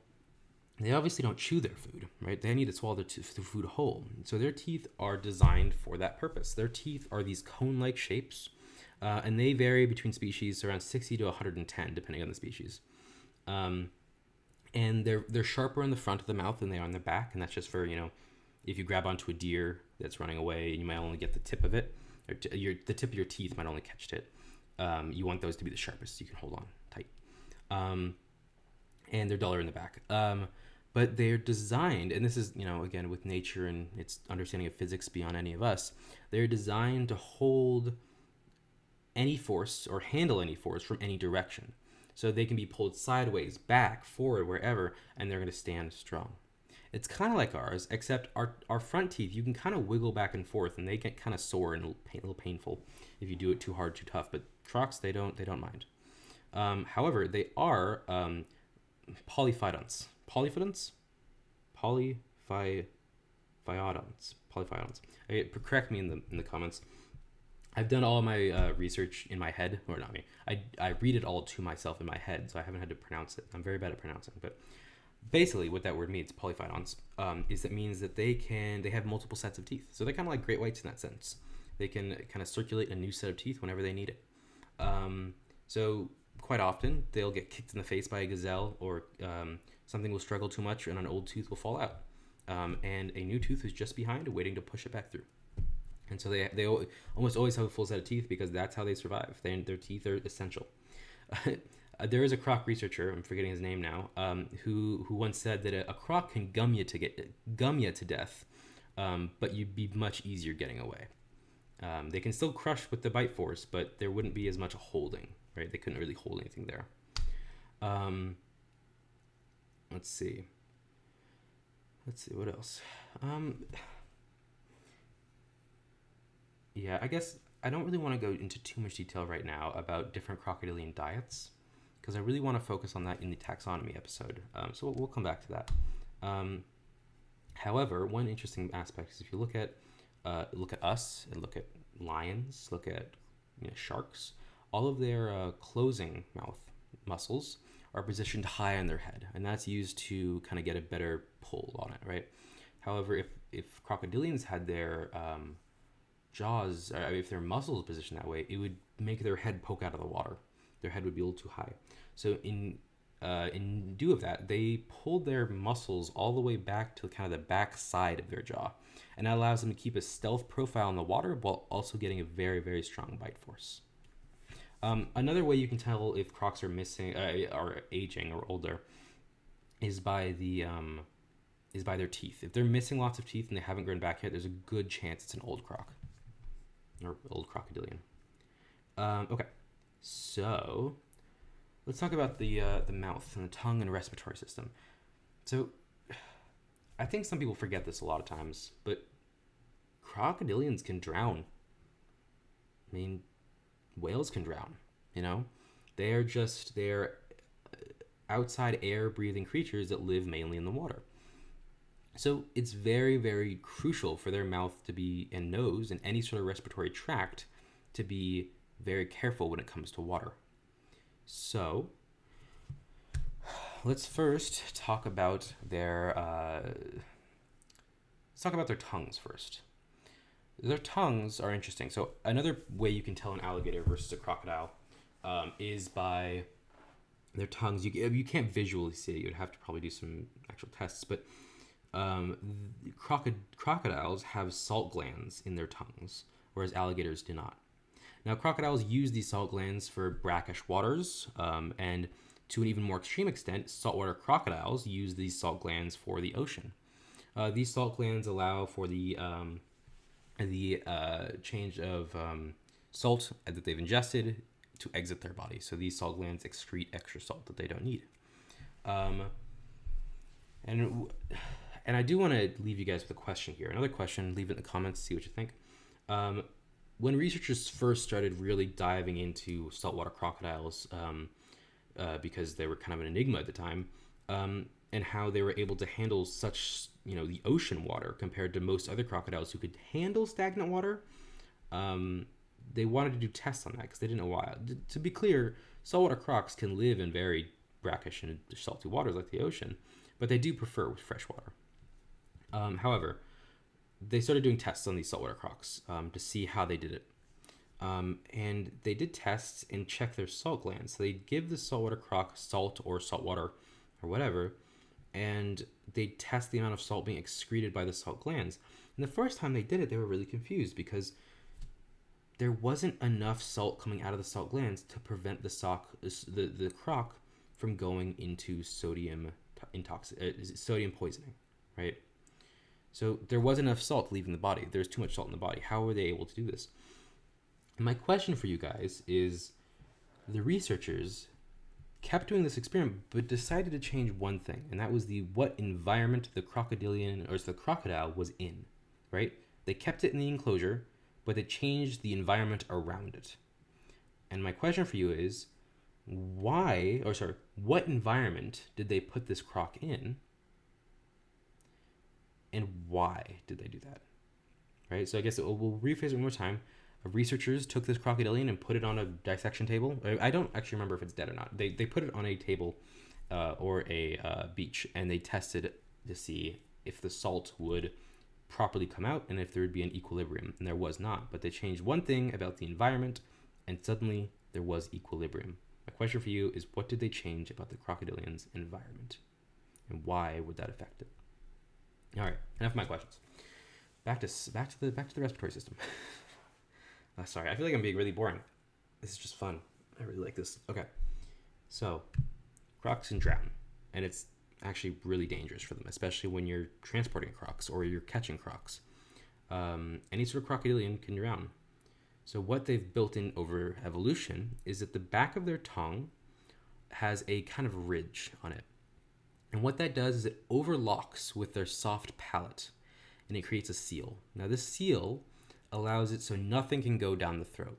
they obviously don't chew their food, right? They need to swallow their food whole. So their teeth are designed for that purpose. Their teeth are these cone-like shapes, and they vary between species around 60 to 110, depending on the species. And they're sharper in the front of the mouth than they are in the back, and that's just for, if you grab onto a deer that's running away, you might only get the tip of it, or the tip of your teeth might only catch it. You want those to be the sharpest, so you can hold on tight. And they're duller in the back. But they're designed, and this is, again, with nature and its understanding of physics beyond any of us, they're designed to hold any force or handle any force from any direction. So they can be pulled sideways, back, forward, wherever, and they're going to stand strong. It's kind of like ours, except our front teeth, you can kind of wiggle back and forth, and they get kind of sore and a little painful if you do it too hard, too tough. But crocs, they don't mind. However, they are polyphyodonts. Polyphyodonts? Polyphyodonts. Correct me in the comments. I've done all of my research in my head, or not me. I read it all to myself in my head, so I haven't had to pronounce it. I'm very bad at pronouncing, but basically what that word means, polyphyodonts, is it means that they have multiple sets of teeth. So they're kind of like great whites in that sense. They can kind of circulate a new set of teeth whenever they need it. So quite often they'll get kicked in the face by a gazelle, or something will struggle too much and an old tooth will fall out. And a new tooth is just behind, waiting to push it back through. And so they almost always have a full set of teeth because that's how they survive. Their teeth are essential. There is a croc researcher, I'm forgetting his name now, who once said that a croc can gum you to death, but you'd be much easier getting away. They can still crush with the bite force, but there wouldn't be as much holding, right? They couldn't really hold anything there. Let's see what else. Yeah, I guess I don't really want to go into too much detail right now about different crocodilian diets, because I really want to focus on that in the taxonomy episode. So we'll come back to that. However, one interesting aspect is if you look at us and look at lions, look at sharks, all of their closing mouth muscles are positioned high on their head, and that's used to kind of get a better pull on it, right? However, if crocodilians had their jaws, if their muscles positioned that way, it would make their head poke out of the water. Their head would be a little too high. So in lieu of that, they pulled their muscles all the way back to kind of the back side of their jaw, and that allows them to keep a stealth profile in the water while also getting a very, very strong bite force. Another way you can tell if crocs are missing, are aging or older, is by their teeth. If they're missing lots of teeth and they haven't grown back yet, there's a good chance it's an old croc or old crocodilian. Okay, so let's talk about the mouth and the tongue and respiratory system. So I think some people forget this a lot of times, but crocodilians can drown. I mean, whales can drown, they're outside air breathing creatures that live mainly in the water. So it's very, very crucial for their mouth to be, and nose and any sort of respiratory tract to be very careful when it comes to water. So let's first talk about their tongues first. Their tongues are interesting. So another way you can tell an alligator versus a crocodile is by their tongues. You can't visually see it. You'd have to probably do some actual tests. But crocodiles have salt glands in their tongues, whereas alligators do not. Now, crocodiles use these salt glands for brackish waters, and to an even more extreme extent, saltwater crocodiles use these salt glands for the ocean. These salt glands allow for the change of salt that they've ingested to exit their body. So these salt glands excrete extra salt that they don't need. And I do want to leave you guys with a question here. Another question, leave it in the comments, see what you think. When researchers first started really diving into saltwater crocodiles, because they were kind of an enigma at the time, and how they were able to handle such, the ocean water compared to most other crocodiles who could handle stagnant water, they wanted to do tests on that because they didn't know why. To be clear, saltwater crocs can live in very brackish and salty waters like the ocean, but they do prefer fresh water. However, they started doing tests on these saltwater crocs to see how they did it. And they did tests and check their salt glands. So they'd give the saltwater croc salt or saltwater or whatever, and they'd test the amount of salt being excreted by the salt glands. And the first time they did it, they were really confused because there wasn't enough salt coming out of the salt glands to prevent the croc from going into sodium poisoning, right? So there wasn't enough salt leaving the body. There's too much salt in the body. How were they able to do this? And my question for you guys is, the researchers kept doing this experiment, but decided to change one thing, and that was what environment the crocodile was in, right? They kept it in the enclosure, but they changed the environment around it. And my question for you is, what environment did they put this croc in? And why did they do that? Right? So I guess we'll rephrase it one more time. Researchers took this crocodilian and put it on a dissection table. I don't actually remember if it's dead or not. They put it on a table or a beach, and they tested to see if the salt would properly come out and if there would be an equilibrium, and there was not. But they changed one thing about the environment, and suddenly there was equilibrium. My question for you is, what did they change about the crocodilian's environment, and why would that affect it? All right, enough of my questions. Back to the respiratory system. Sorry, I feel like I'm being really boring. This is just fun. I really like this. Okay, so crocs can drown, and it's actually really dangerous for them, especially when you're transporting crocs or you're catching crocs. Any sort of crocodilian can drown. So what they've built in over evolution is that the back of their tongue has a kind of ridge on it. And what that does is it overlocks with their soft palate, and it creates a seal. Now this seal allows it so nothing can go down the throat.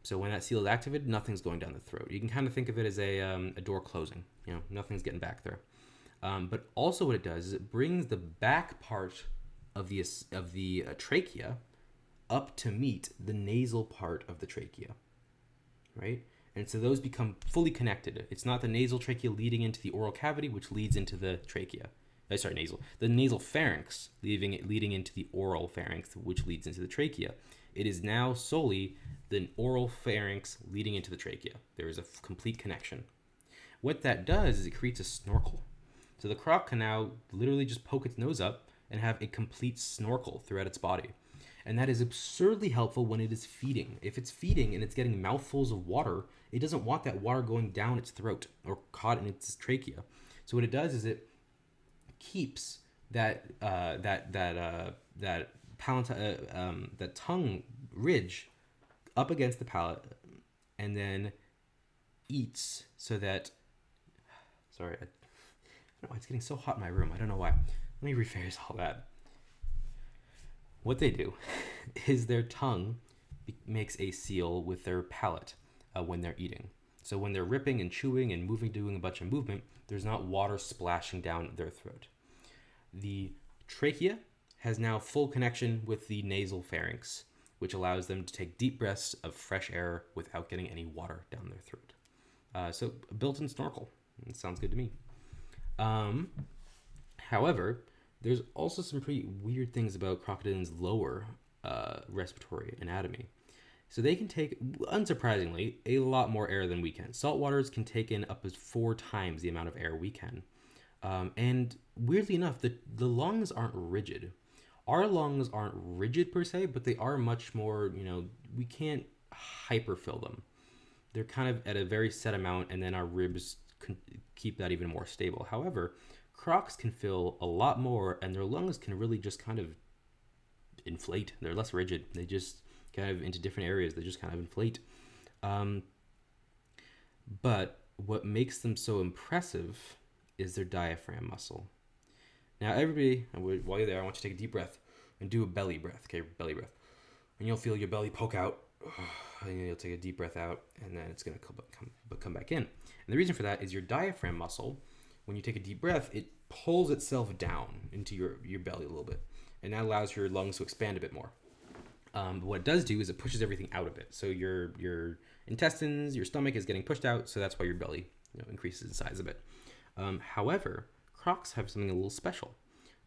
So when that seal is activated, nothing's going down the throat. You can kind of think of it as a door closing. Nothing's getting back there. But also what it does is it brings the back part of the trachea up to meet the nasal part of the trachea, right? And so those become fully connected. It's not the nasal trachea leading into the oral cavity, which leads into the trachea. The nasal pharynx leading into the oral pharynx, which leads into the trachea. It is now solely the oral pharynx leading into the trachea. There is a complete connection. What that does is it creates a snorkel. So the croc can now literally just poke its nose up and have a complete snorkel throughout its body. And that is absurdly helpful when it is feeding. If it's feeding and it's getting mouthfuls of water, it doesn't want that water going down its throat or caught in its trachea. So what it does is it keeps that tongue ridge up against the palate, and then eats so that. Sorry, I don't know, it's getting so hot in my room. I don't know why. Let me rephrase all that. What they do is their tongue makes a seal with their palate when they're eating. So when they're ripping and chewing and doing a bunch of movement, there's not water splashing down their throat. The trachea has now full connection with the nasal pharynx, which allows them to take deep breaths of fresh air without getting any water down their throat. So a built-in snorkel. It sounds good to me. However, there's also some pretty weird things about crocodilians' lower respiratory anatomy. So they can take, unsurprisingly, a lot more air than we can. Saltwaters can take in up as 4 times the amount of air we can. And weirdly enough, the lungs aren't rigid. Our lungs aren't rigid per se, but they are much more, we can't hyperfill them. They're kind of at a very set amount, and then our ribs can keep that even more stable. However, crocs can fill a lot more, and their lungs can really just kind of inflate. They're less rigid. They just kind of into different areas. They just kind of inflate. But what makes them so impressive is their diaphragm muscle. Now, everybody, while you're there, I want you to take a deep breath and do a belly breath. Okay, belly breath. And you'll feel your belly poke out. And you'll take a deep breath out, and then it's going to come back in. And the reason for that is your diaphragm muscle, when you take a deep breath, it pulls itself down into your belly a little bit. And that allows your lungs to expand a bit more. But what it does do is it pushes everything out a bit. So your intestines, your stomach is getting pushed out, so that's why your belly increases in size a bit. However, crocs have something a little special.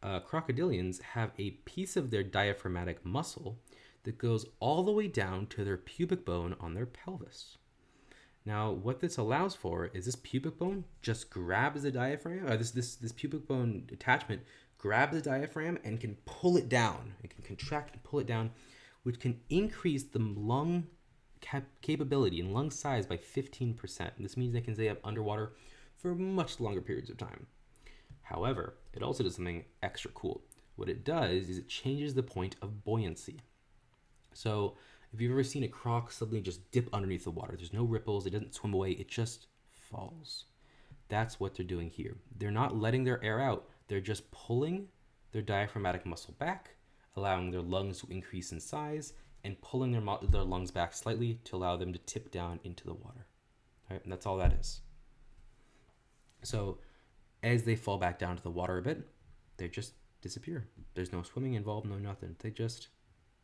Crocodilians have a piece of their diaphragmatic muscle that goes all the way down to their pubic bone on their pelvis. Now, what this allows for is this pubic bone just grabs the diaphragm, this pubic bone attachment grabs the diaphragm and can pull it down. It can contract and pull it down, which can increase the lung capability and lung size by 15%. This means they can stay up underwater for much longer periods of time. However, it also does something extra cool. What it does is it changes the point of buoyancy. So if you've ever seen a croc suddenly just dip underneath the water, there's no ripples, it doesn't swim away, it just falls. That's what they're doing here. They're not letting their air out, they're just pulling their diaphragmatic muscle back, allowing their lungs to increase in size, and pulling their lungs back slightly to allow them to tip down into the water. All right, and that's all that is. So as they fall back down to the water a bit, they just disappear. There's no swimming involved, no nothing. They just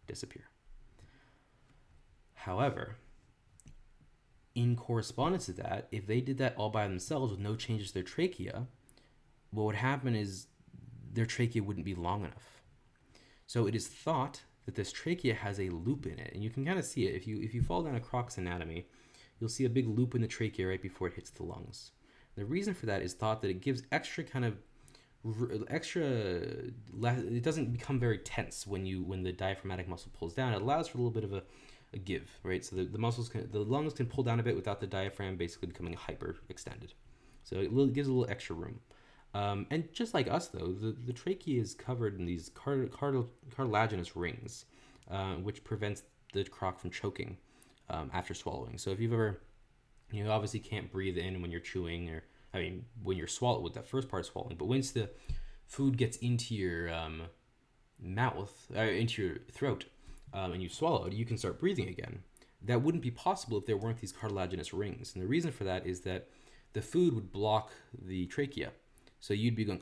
disappear. However, in correspondence to that, if they did that all by themselves with no changes to their trachea, what would happen is their trachea wouldn't be long enough. So it is thought that this trachea has a loop in it, and you can kind of see it. If you fall down a croc's anatomy, you'll see a big loop in the trachea right before it hits the lungs. The reason for that is thought that it gives it doesn't become very tense when the diaphragmatic muscle pulls down. It allows for a little bit of a give, right? So the lungs can pull down a bit without the diaphragm basically becoming hyper extended. So it gives a little extra room. And just like us, though, the trachea is covered in these cartilaginous rings, which prevents the croc from choking after swallowing. So if you've ever, you obviously can't breathe in when you're chewing, when you're swallowing, with that first part of swallowing. But once the food gets into your mouth, into your throat, and you've swallowed, you can start breathing again. That wouldn't be possible if there weren't these cartilaginous rings. And the reason for that is that the food would block the trachea. So you'd be going,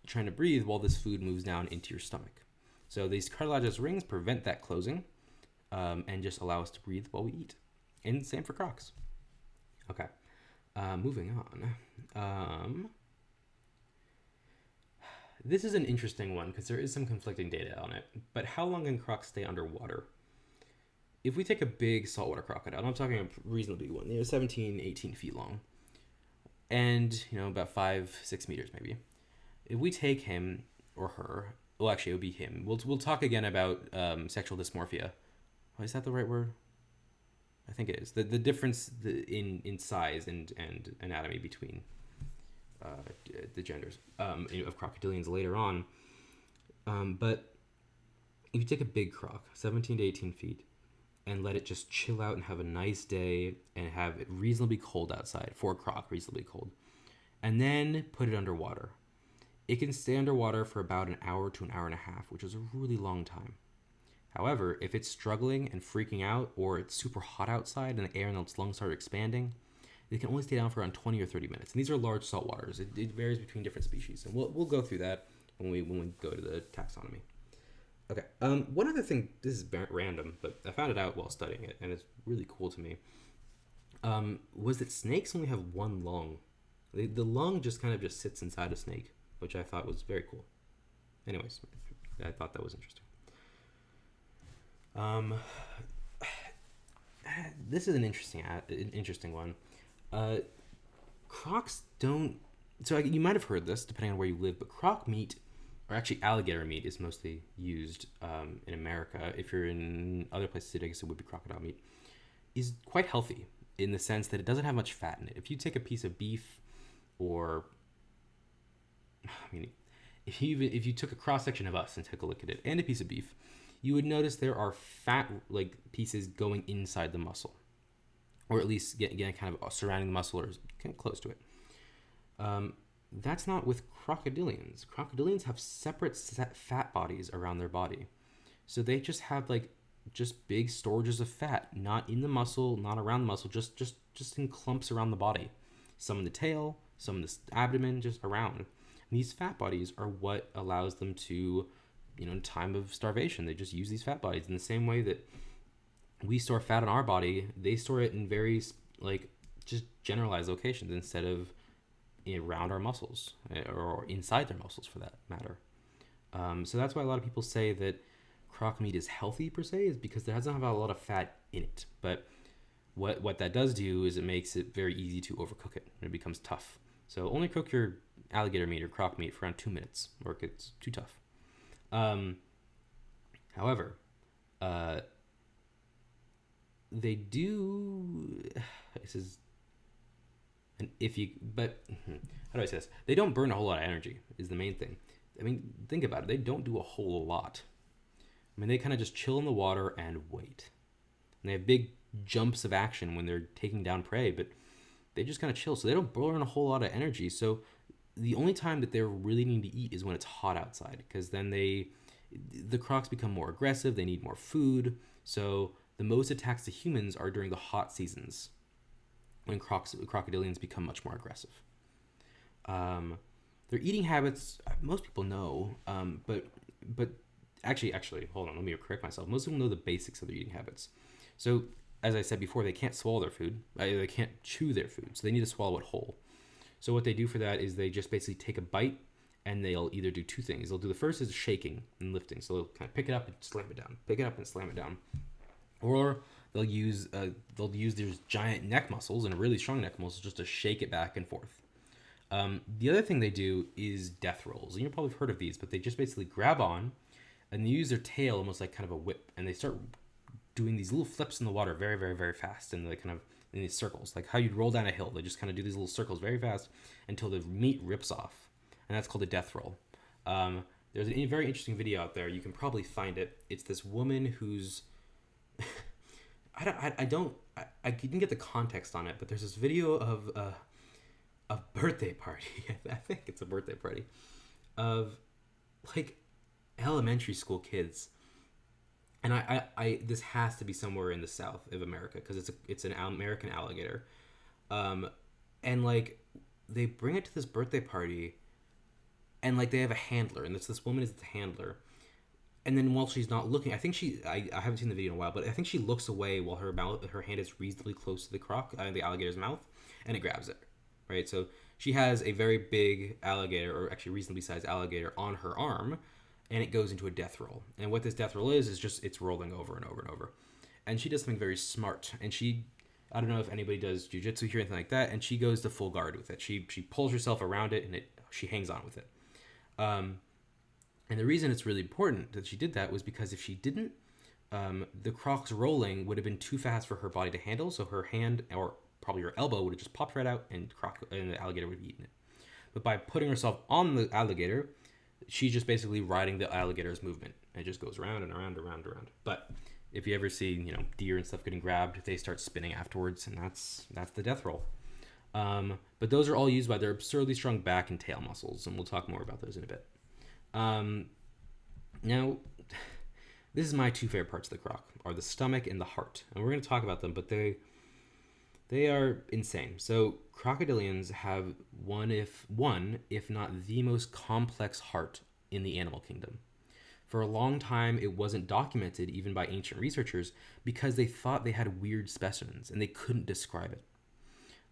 trying to breathe while this food moves down into your stomach. So these cartilaginous rings prevent that closing and just allow us to breathe while we eat. And same for crocs. Okay, moving on. This is an interesting one because there is some conflicting data on it. But how long can crocs stay underwater? If we take a big saltwater crocodile, I'm talking a reasonably big one, 17, 18 feet long, and about 5-6 meters maybe. If we take him or her, well, actually it would be him. We'll talk again about sexual dysmorphia. Oh, is that the right word? I think it is. The difference in size and anatomy between the genders of crocodilians later on. But if you take a big croc, 17 to 18 feet, and let it just chill out and have a nice day and have it reasonably cold outside, for a croc, reasonably cold, and then put it underwater, it can stay underwater for about an hour to an hour and a half, which is a really long time. However, if it's struggling and freaking out, or it's super hot outside and the air in its lungs start expanding, they can only stay down for around 20 or 30 minutes. And these are large saltwaters. It varies between different species. And we'll go through that when we go to the taxonomy. Okay. One other thing, this is random, but I found it out while studying it, and it's really cool to me, was that snakes only have one lung. The lung just kind of just sits inside a snake, which I thought was very cool. Anyways, I thought that was interesting. This is an interesting one. Crocs don't. So you might have heard this, depending on where you live, but croc meat, or actually alligator meat, is mostly used in America. If you're in other places, I guess it would be crocodile meat, is quite healthy in the sense that it doesn't have much fat in it. If you take a piece of beef, or if you took a cross section of us and took a look at it, and a piece of beef, you would notice there are fat pieces going inside the muscle, or at least getting kind of surrounding the muscle, or kind of close to it. That's not with crocodilians. Crocodilians have separate fat bodies around their body, so they just have just big storages of fat, not in the muscle, not around the muscle, just in clumps around the body. Some in the tail, some in the abdomen, just around. And these fat bodies are what allows them to, in time of starvation, they just use these fat bodies. In the same way that we store fat in our body, they store it in very just generalized locations instead of around our muscles, or inside their muscles for that matter. So that's why a lot of people say that croc meat is healthy per se, is because it doesn't have a lot of fat in it. But what that does do is it makes it very easy to overcook it, and it becomes tough. So only cook your alligator meat or croc meat for around 2 minutes, or it gets too tough. However, they do. This is an iffy, but how do I say this? They don't burn a whole lot of energy. Is the main thing. I mean, think about it. They don't do a whole lot. I mean, they kind of just chill in the water and wait. And they have big jumps of action when they're taking down prey, but they just kind of chill. So they don't burn a whole lot of energy. So the only time that they're really needing to eat is when it's hot outside, because then the crocs become more aggressive. They need more food. So the most attacks to humans are during the hot seasons, when crocodilians become much more aggressive. Their eating habits, most people know, but actually, hold on, let me correct myself. Most people know the basics of their eating habits. So, as I said before, they can't swallow their food. They can't chew their food, so they need to swallow it whole. So what they do for that is they just basically take a bite, and they'll either do two things. They'll do the first is shaking and lifting. So they'll kind of pick it up and slam it down, pick it up and slam it down. Or they'll use these giant neck muscles and really strong neck muscles just to shake it back and forth. The other thing they do is death rolls. And you've probably heard of these, but they just basically grab on and they use their tail almost like kind of a whip, and they start doing these little flips in the water very, very, very fast, and they kind of in these circles, like how you'd roll down a hill. They just kind of do these little circles very fast until the meat rips off, and that's called a death roll. There's a very interesting video out there. You can probably find it. It's this woman who's I didn't get the context on it, but there's this video of a birthday party. I think it's a birthday party of like elementary school kids, and I this has to be somewhere in the south of America, because it's an American alligator, and like they bring it to this birthday party, and like they have a handler, and this woman is the handler. And then while she's not looking, I haven't seen the video in a while, but I think she looks away while her hand is reasonably close to the alligator's mouth, and it grabs it, right? So she has a very big alligator, or actually reasonably sized alligator, on her arm, and it goes into a death roll. And what this death roll is just it's rolling over and over and over. And she does something very smart. And I don't know if anybody does jujitsu here or anything like that, and she goes to full guard with it. She pulls herself around it, and she hangs on with it. And the reason it's really important that she did that was because if she didn't, the croc's rolling would have been too fast for her body to handle, so her hand, or probably her elbow, would have just popped right out, and the alligator would have eaten it. But by putting herself on the alligator, she's just basically riding the alligator's movement. And it just goes around and around and around and around. But if you ever see, deer and stuff getting grabbed, they start spinning afterwards, and that's the death roll. But those are all used by their absurdly strong back and tail muscles, and we'll talk more about those in a bit. Now, this is my two favorite parts of the croc, are the stomach and the heart, and we're going to talk about them, but they are insane. So crocodilians have one if not the most complex heart in the animal kingdom. For a long time, it wasn't documented even by ancient researchers, because they thought they had weird specimens and they couldn't describe it.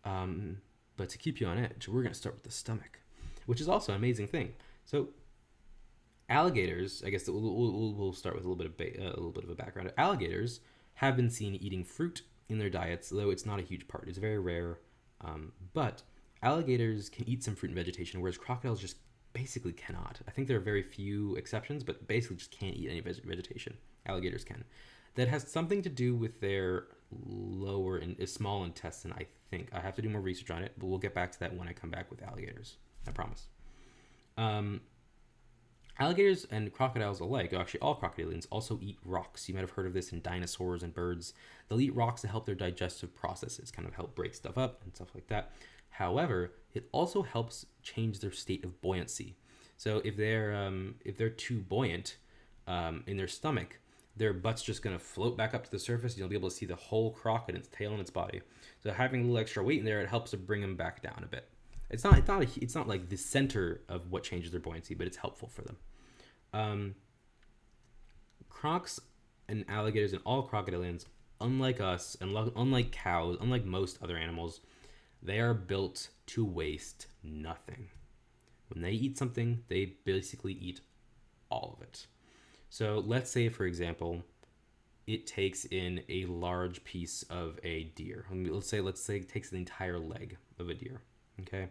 But to keep you on edge, we're going to start with the stomach, which is also an amazing thing. So alligators, I guess we'll start with a little bit of a background. Alligators have been seen eating fruit in their diets, though it's not a huge part. It's very rare. But alligators can eat some fruit and vegetation, whereas crocodiles just basically cannot. I think there are very few exceptions, but basically just can't eat any vegetation. Alligators can. That has something to do with their lower and small intestine, I think. I have to do more research on it, but we'll get back to that when I come back with alligators. I promise. Alligators and crocodiles alike, actually all crocodilians, also eat rocks. You might have heard of this in dinosaurs and birds. They'll eat rocks to help their digestive processes, kind of help break stuff up and stuff like that. However, it also helps change their state of buoyancy. So if they're too buoyant in their stomach, their butt's just going to float back up to the surface, and you'll be able to see the whole croc and its tail and its body. So having a little extra weight in there, it helps to bring them back down a bit. It's not like the center of what changes their buoyancy, but it's helpful for them. Crocs and alligators and all crocodilians, unlike us and unlike cows, unlike most other animals, They are built to waste nothing. When they eat something, they basically eat all of it. So let's say, for example, it takes in a large piece of a deer. Let's say it takes the entire leg of a deer. Okay.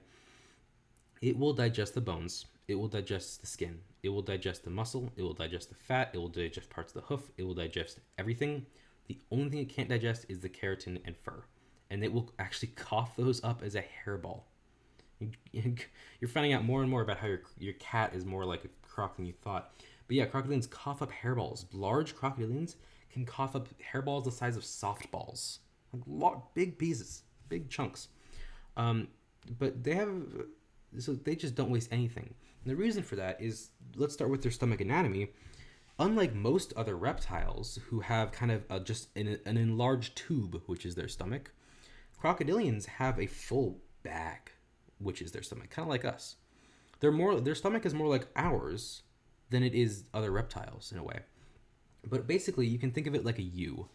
It will digest the bones. It will digest the skin. It will digest the muscle. It will digest the fat. It will digest parts of the hoof. It will digest everything. The only thing it can't digest is the keratin and fur. And it will actually cough those up as a hairball. You're finding out more and more about how your cat is more like a croc than you thought. But yeah, crocodilians cough up hairballs. Large crocodilians can cough up hairballs the size of softballs. Like big pieces, big chunks. But they just don't waste anything. And the reason for that is, let's start with their stomach anatomy. Unlike most other reptiles who have kind of just an enlarged tube, which is their stomach, crocodilians have a full bag, which is their stomach, kind of like us. Their stomach is more like ours than it is other reptiles in a way. But basically, you can think of it like a U.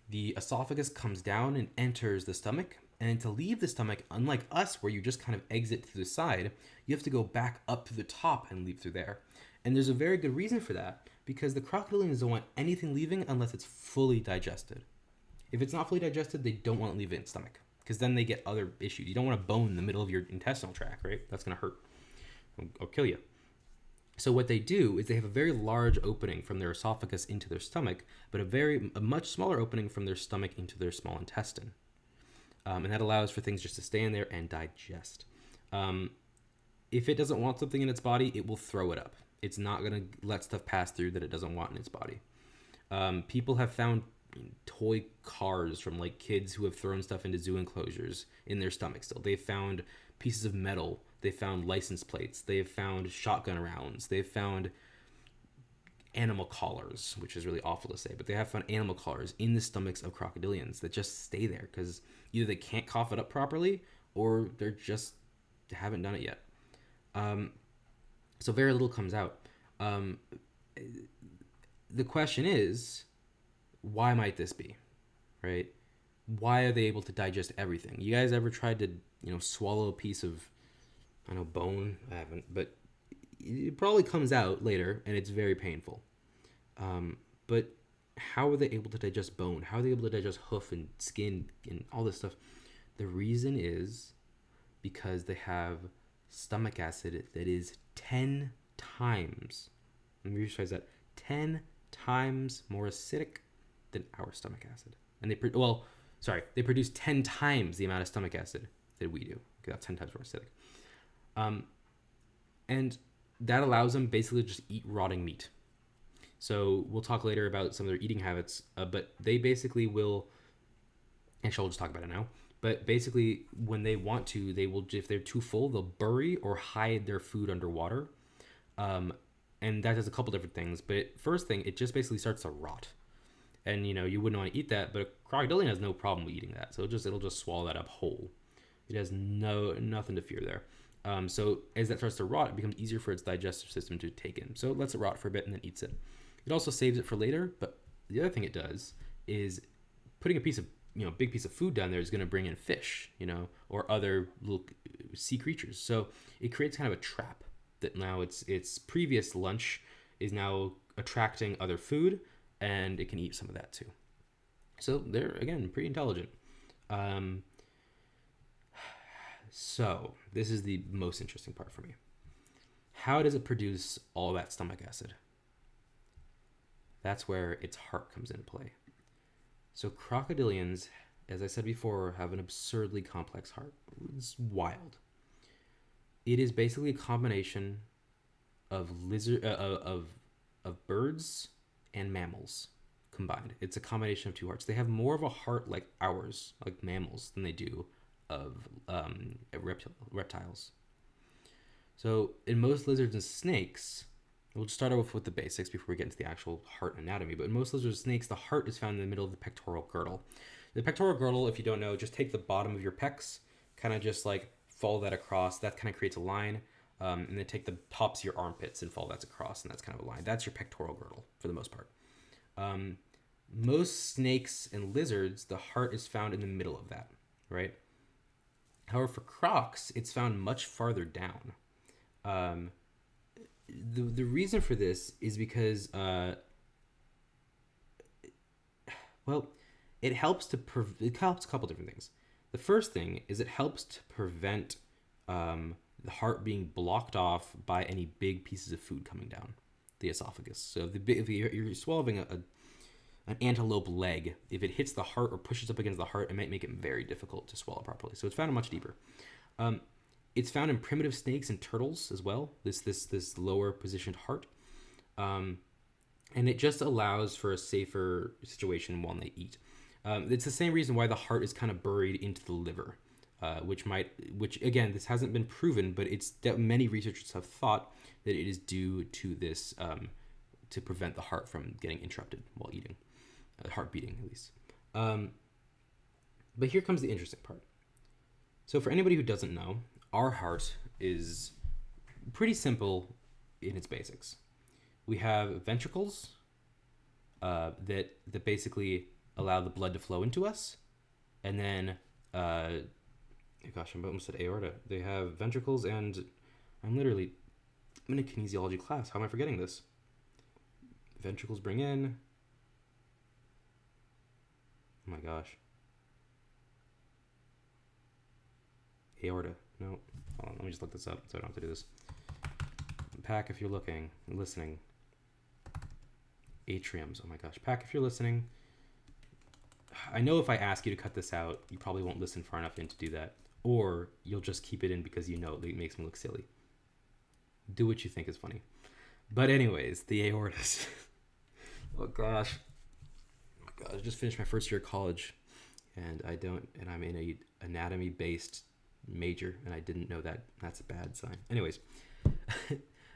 The esophagus comes down and enters the stomach, and to leave the stomach, unlike us, where you just kind of exit through the side, you have to go back up to the top and leave through there. And there's a very good reason for that, because the crocodilians don't want anything leaving unless it's fully digested. If it's not fully digested, they don't want to leave it in the stomach, because then they get other issues. You don't want a bone in the middle of your intestinal tract, right? That's going to hurt. It'll kill you. So what they do is they have a very large opening from their esophagus into their stomach, but a much smaller opening from their stomach into their small intestine. And that allows for things just to stay in there and digest. If it doesn't want something in its body, it will throw it up. It's not going to let stuff pass through that it doesn't want in its body. People have found toy cars from like kids who have thrown stuff into zoo enclosures in their stomach still. They've found pieces of metal. They found license plates. They've found shotgun rounds. They've found animal collars, which is really awful to say, but they have found animal collars in the stomachs of crocodilians that just stay there because either they can't cough it up properly or they're just haven't done it yet. So very little comes out. The question is, why might this be, right? Why are they able to digest everything? You guys ever tried to, swallow a piece of, bone? I haven't, but it probably comes out later and it's very painful. But how are they able to digest bone? How are they able to digest hoof and skin and all this stuff? The reason is because they have stomach acid that is 10 times, let me rephrase that, 10 times more acidic than our stomach acid. And they produce 10 times the amount of stomach acid that we do. Okay, that's 10 times more acidic. And that allows them basically to just eat rotting meat. So we'll talk later about some of their eating habits, but they basically will, actually I'll just talk about it now, but basically when they want to, they will, if they're too full, they'll bury or hide their food underwater. And that does a couple different things, but first thing, it just basically starts to rot. And you wouldn't want to eat that, but a crocodilian has no problem eating that. So it'll just swallow that up whole. It has nothing to fear there. So as that starts to rot, it becomes easier for its digestive system to take in. So it lets it rot for a bit and then eats it. It also saves it for later, but the other thing it does is putting a piece of, big piece of food down there is going to bring in fish, or other little sea creatures. So it creates kind of a trap that now its previous lunch is now attracting other food, and it can eat some of that too. So they're, again, pretty intelligent. So this is the most interesting part for me. How does it produce all that stomach acid? That's where its heart comes into play. So crocodilians, as I said before, have an absurdly complex heart. It's wild. It is basically a combination of birds and mammals combined. It's a combination of two hearts. They have more of a heart like ours, like mammals, than they do of reptiles. So in most lizards and snakes, we'll just start off with the basics before we get into the actual heart anatomy. But in most lizards and snakes, the heart is found in the middle of the pectoral girdle. The pectoral girdle, if you don't know, just take the bottom of your pecs, kind of just like follow that across. That kind of creates a line. And then take the tops of your armpits and follow that across, and that's kind of a line. That's your pectoral girdle for the most part. Most snakes and lizards, the heart is found in the middle of that, right? However, for crocs, it's found much farther down. Um, the reason for this is because well, it helps a couple different things. The first thing is it helps to prevent the heart being blocked off by any big pieces of food coming down the esophagus. So if you're swallowing an antelope leg, if it hits the heart or pushes up against the heart, it might make it very difficult to swallow properly. So it's found much deeper. It's found in primitive snakes and turtles as well. This lower positioned heart, and it just allows for a safer situation while they eat. It's the same reason why the heart is kind of buried into the liver, which again, this hasn't been proven, but many researchers have thought that it is due to this to prevent the heart from getting interrupted while eating, heart beating at least. But here comes the interesting part. So for anybody who doesn't know, our heart is pretty simple in its basics. We have ventricles that basically allow the blood to flow into us, and then gosh, I almost said aorta. They have ventricles, and I'm in a kinesiology class. How am I forgetting this? Ventricles bring in. Oh my gosh. Aorta. No. Hold on, let me just look this up so I don't have to do this. Pack if you're listening. Atriums. Oh my gosh. Pack if you're listening. I know if I ask you to cut this out, you probably won't listen far enough in to do that. Or you'll just keep it in because you know it makes me look silly. Do what you think is funny. But anyways, the aortas. Oh gosh. Oh my gosh, I just finished my first year of college, and I'm in a anatomy-based major, and I didn't know that. That's a bad sign. Anyways,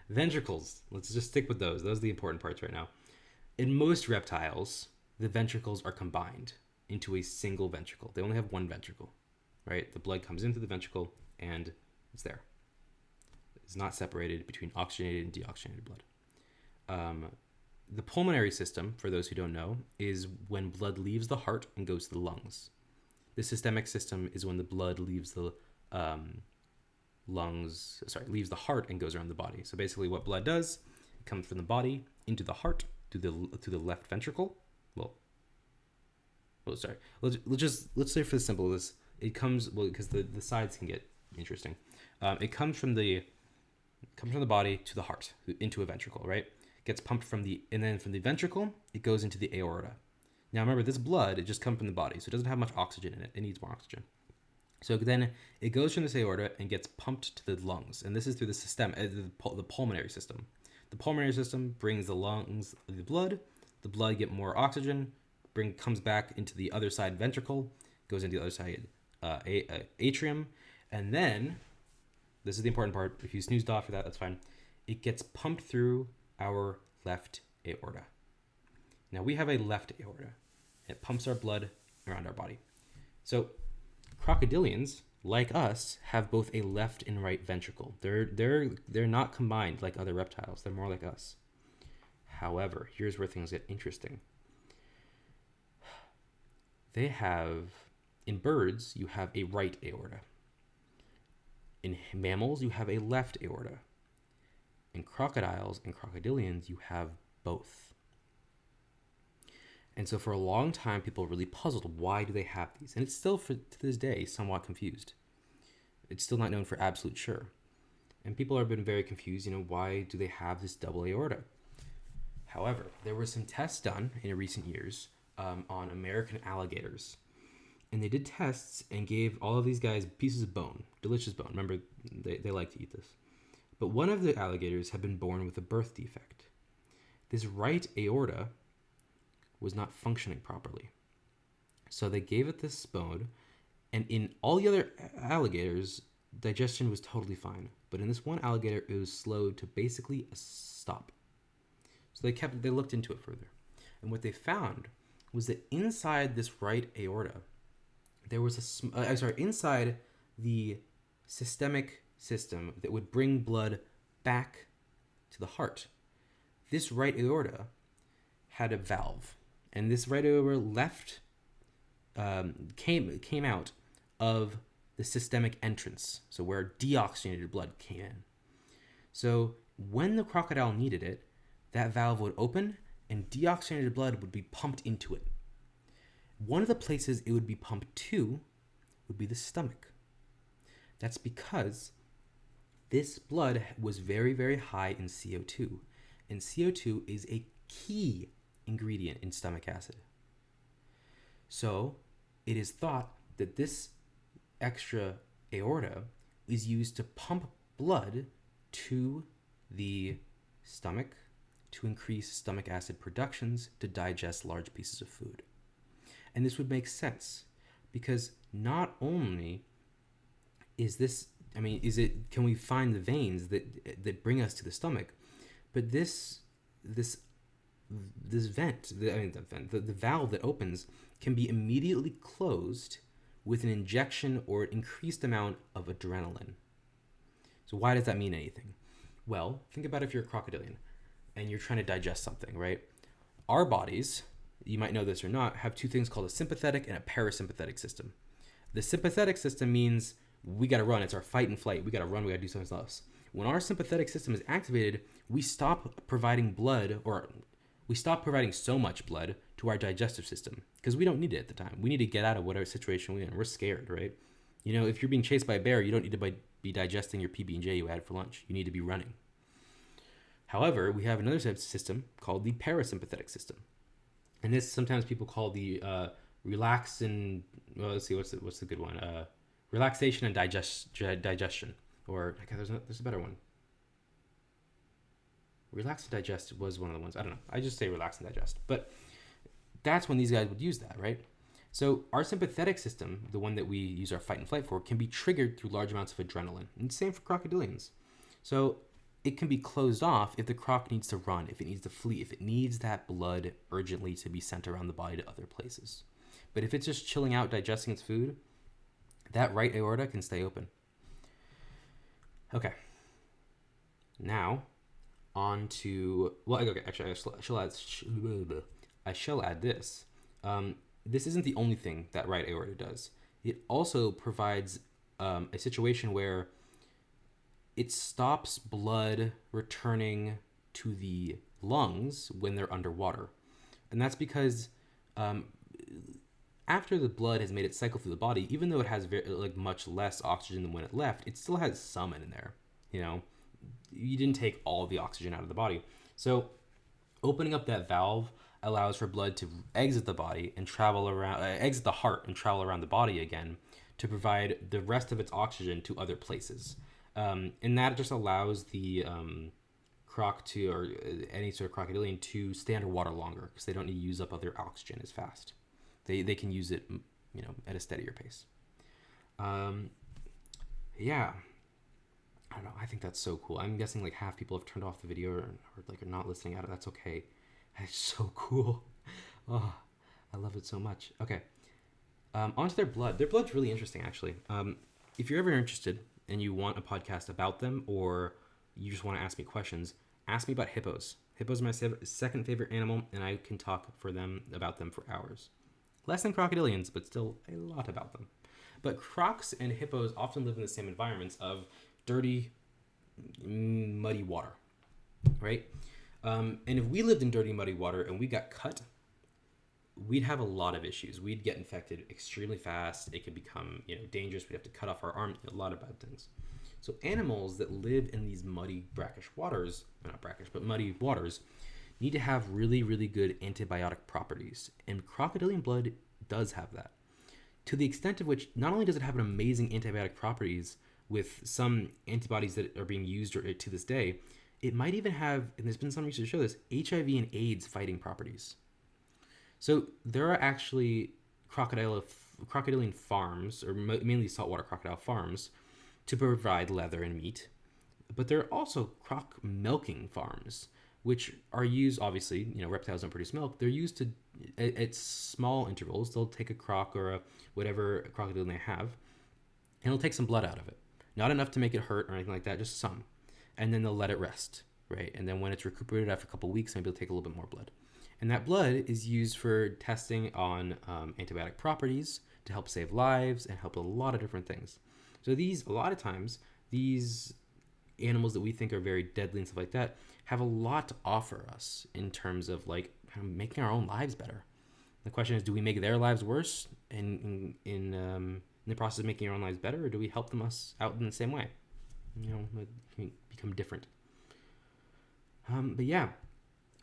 ventricles. Let's just stick with those. Those are the important parts right now. In most reptiles, the ventricles are combined into a single ventricle. They only have one ventricle, right? The blood comes into the ventricle, and it's there. It's not separated between oxygenated and deoxygenated blood. The pulmonary system, for those who don't know, is when blood leaves the heart and goes to the lungs. The systemic system is when the blood leaves the leaves the heart and goes around the body. So basically what blood does, it comes from the body into the heart to the left ventricle. Let's say for the simple of this, it comes, because the sides can get interesting. It comes from the body to the heart, into a ventricle, right? Gets pumped and then from the ventricle, it goes into the aorta. Now remember, this blood, it just comes from the body, so it doesn't have much oxygen in it. It needs more oxygen. So then it goes from this aorta and gets pumped to the lungs, and this is through the pulmonary system. The pulmonary system brings the lungs the blood get more oxygen, comes back into the other side ventricle, goes into the other side atrium, and then, this is the important part, if you snoozed off for that, that's fine, it gets pumped through our left aorta. Now we have a left aorta. It pumps our blood around our body. So crocodilians, like us, have both a left and right ventricle. They're not combined like other reptiles. They're more like us. However, here's where things get interesting. In birds, you have a right aorta. In mammals, you have a left aorta. In crocodiles and crocodilians, you have both. And so for a long time, people were really puzzled. Why do they have these? And it's still, to this day, somewhat confused. It's still not known for absolute sure. And people have been very confused, why do they have this double aorta? However, there were some tests done in recent years on American alligators. And they did tests and gave all of these guys pieces of bone, delicious bone. Remember, they like to eat this. But one of the alligators had been born with a birth defect. This right aorta was not functioning properly. So they gave it this bone, and in all the other alligators, digestion was totally fine. But in this one alligator, it was slowed to basically a stop. So they looked into it further. And what they found was that inside this right aorta, there was inside the systemic system that would bring blood back to the heart, this right aorta had a valve, and this right aorta came out of the systemic entrance, so where deoxygenated blood came in. So when the crocodile needed it, that valve would open and deoxygenated blood would be pumped into it. One of the places it would be pumped to would be the stomach. That's because this blood was very, very high in CO2, and CO2 is a key ingredient in stomach acid. So it is thought that this extra aorta is used to pump blood to the stomach to increase stomach acid productions to digest large pieces of food. And this would make sense because not only can we find the veins that bring us to the stomach, but this vent, the valve that opens can be immediately closed with an injection or an increased amount of adrenaline. So why does that mean anything? Well, think about if you're a crocodilian and you're trying to digest something, right? Our bodies, you might know this or not, have two things called a sympathetic and a parasympathetic system. The sympathetic system means we got to run. It's our fight and flight. We got to run. We got to do something else. When our sympathetic system is activated, we stop providing blood, or we stop providing so much blood to our digestive system because we don't need it at the time. We need to get out of whatever situation we're in. We're scared, right? You know, if you're being chased by a bear, you don't need to be digesting your PB&J you had for lunch. You need to be running. However, we have another system called the parasympathetic system. And this sometimes people call the relaxation, well, let's see, what's the good one? Relaxation and digestion. Or, okay, there's a better one. Relax and digest was one of the ones. I don't know. I just say relax and digest. But that's when these guys would use that, right? So our sympathetic system, the one that we use our fight and flight for, can be triggered through large amounts of adrenaline. And same for crocodilians. So it can be closed off if the croc needs to run, if it needs to flee, if it needs that blood urgently to be sent around the body to other places. But if it's just chilling out, digesting its food, that right aorta can stay open. Okay. Now, on to, well, okay, actually, I shall add this. This isn't the only thing that right aorta does. It also provides a situation where it stops blood returning to the lungs when they're underwater. And that's because after the blood has made its cycle through the body, even though it has much less oxygen than when it left, it still has some in there. You know, you didn't take all of the oxygen out of the body. So opening up that valve allows for blood to exit the body and travel around, exit the heart and travel around the body again to provide the rest of its oxygen to other places. And that just allows the croc to, or any sort of crocodilian, to stay underwater longer because they don't need to use up other oxygen as fast. They can use it, you know, at a steadier pace. Yeah. I don't know. I think that's so cool. I'm guessing like half people have turned off the video or like are not listening at it. That's okay. That's so cool. Oh, I love it so much. Okay. Onto their blood. Their blood's really interesting, actually. If you're ever interested and you want a podcast about them, or you just want to ask me questions, ask me about hippos. Hippos are my second favorite animal, and I can talk about them for hours. Less than crocodilians, but still a lot about them. But crocs and hippos often live in the same environments of dirty, muddy water, right? And if we lived in dirty, muddy water and we got cut, we'd have a lot of issues. We'd get infected extremely fast. It could become, dangerous. We'd have to cut off our arm. A lot of bad things. So animals that live in these muddy, brackish waters, not brackish, but muddy waters, need to have really, really good antibiotic properties. And crocodilian blood does have that. To the extent of which, not only does it have an amazing antibiotic properties with some antibodies that are being used to this day, it might even have, and there's been some research to show this, HIV and AIDS fighting properties. So there are actually crocodilian farms, or mainly saltwater crocodile farms, to provide leather and meat. But there are also croc milking farms, which are used, obviously, reptiles don't produce milk. They're used to, at small intervals, they'll take a croc or whatever crocodile they have, and they'll take some blood out of it. Not enough to make it hurt or anything like that, just some. And then they'll let it rest, right? And then when it's recuperated after a couple of weeks, maybe they'll take a little bit more blood. And that blood is used for testing on antibiotic properties, to help save lives and help a lot of different things. So a lot of times, these animals that we think are very deadly and stuff like that have a lot to offer us in terms of like kind of making our own lives better. The question is, do we make their lives worse in the process of making our own lives better, or do we help them us out in the same way? Become different. But yeah,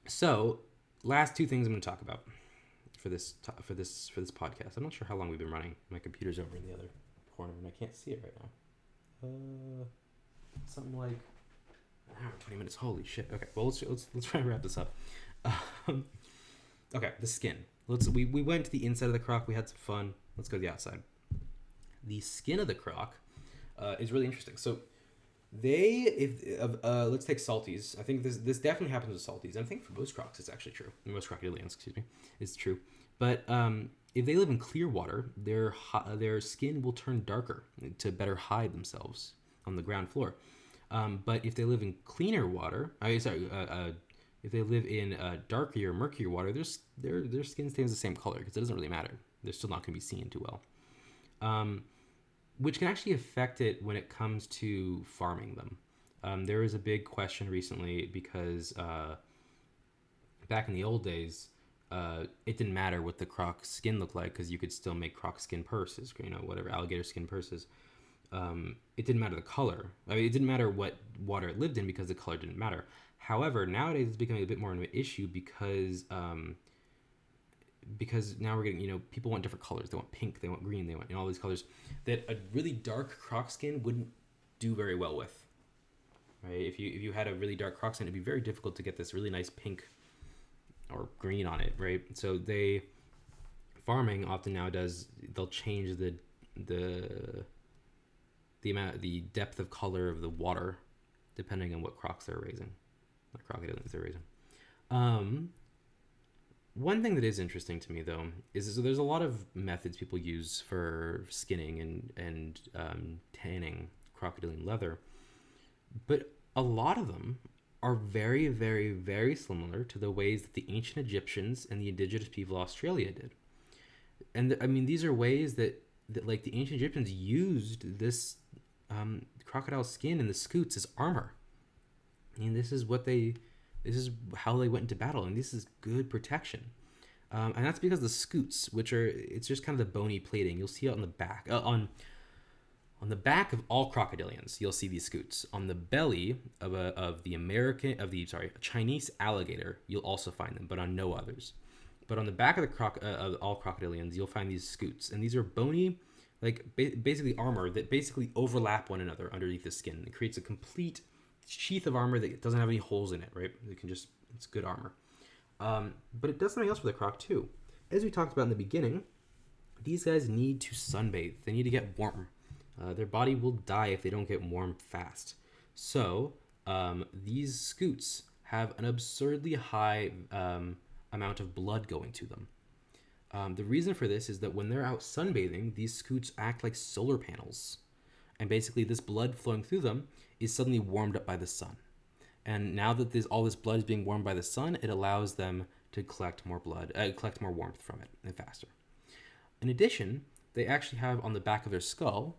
so last two things I'm going to talk about for this podcast. I'm not sure how long we've been running. My computer's over in the other corner and I can't see it right now. Something like an hour, 20 minutes. Holy shit. Okay, well let's try to wrap this up. Okay, the skin. We went to the inside of the croc. We had some fun. Let's go to the outside. The skin of the croc is really interesting. So let's take salties. I think this definitely happens with salties. And I think for most crocs it's actually true. Most crocodilians, excuse me, it's true. But if they live in clear water, their skin will turn darker to better hide themselves on the ground floor. But if they live in cleaner water, if they live in darker or murkier water, their skin stays the same color because it doesn't really matter. They're still not going to be seen too well. Which can actually affect it when it comes to farming them. There was a big question recently because back in the old days, it didn't matter what the croc skin looked like because you could still make croc skin purses, whatever, alligator skin purses. It didn't matter the color. I mean, it didn't matter what water it lived in because the color didn't matter. However, nowadays it's becoming a bit more of an issue because now we're getting, people want different colors. They want pink, they want green, they want all these colors that a really dark croc skin wouldn't do very well with. Right? If you had a really dark croc skin, it'd be very difficult to get this really nice pink or green on it, right? So farming often now they'll change the depth of color of the water depending on what crocs they're raising, what crocodilians they're raising. One thing that is interesting to me, though, is there's a lot of methods people use for skinning and tanning crocodilian leather, but a lot of them are very, very, very similar to the ways that the ancient Egyptians and the indigenous people of Australia did. And I mean, these are ways that like the ancient Egyptians used this crocodile skin and the scutes as armor. I mean, this is how they went into battle, and this is good protection. And that's because the scutes, it's just kind of the bony plating. You'll see it on the back. On the back of all crocodilians, you'll see these scutes. On the belly of a Chinese alligator, you'll also find them, but on no others. But on the back of of all crocodilians, you'll find these scutes, and these are bony, like basically armor that basically overlap one another underneath the skin. It creates a complete sheath of armor that doesn't have any holes in it, right? It's good armor. But it does something else for the croc too. As we talked about in the beginning, these guys need to sunbathe. They need to get warm. Their body will die if they don't get warm fast. So these scutes have an absurdly high amount of blood going to them. The reason for this is that when they're out sunbathing, these scutes act like solar panels. And basically this blood flowing through them is suddenly warmed up by the sun. And now that all this blood is being warmed by the sun, it allows them to collect more warmth from it and faster. In addition, they actually have on the back of their skull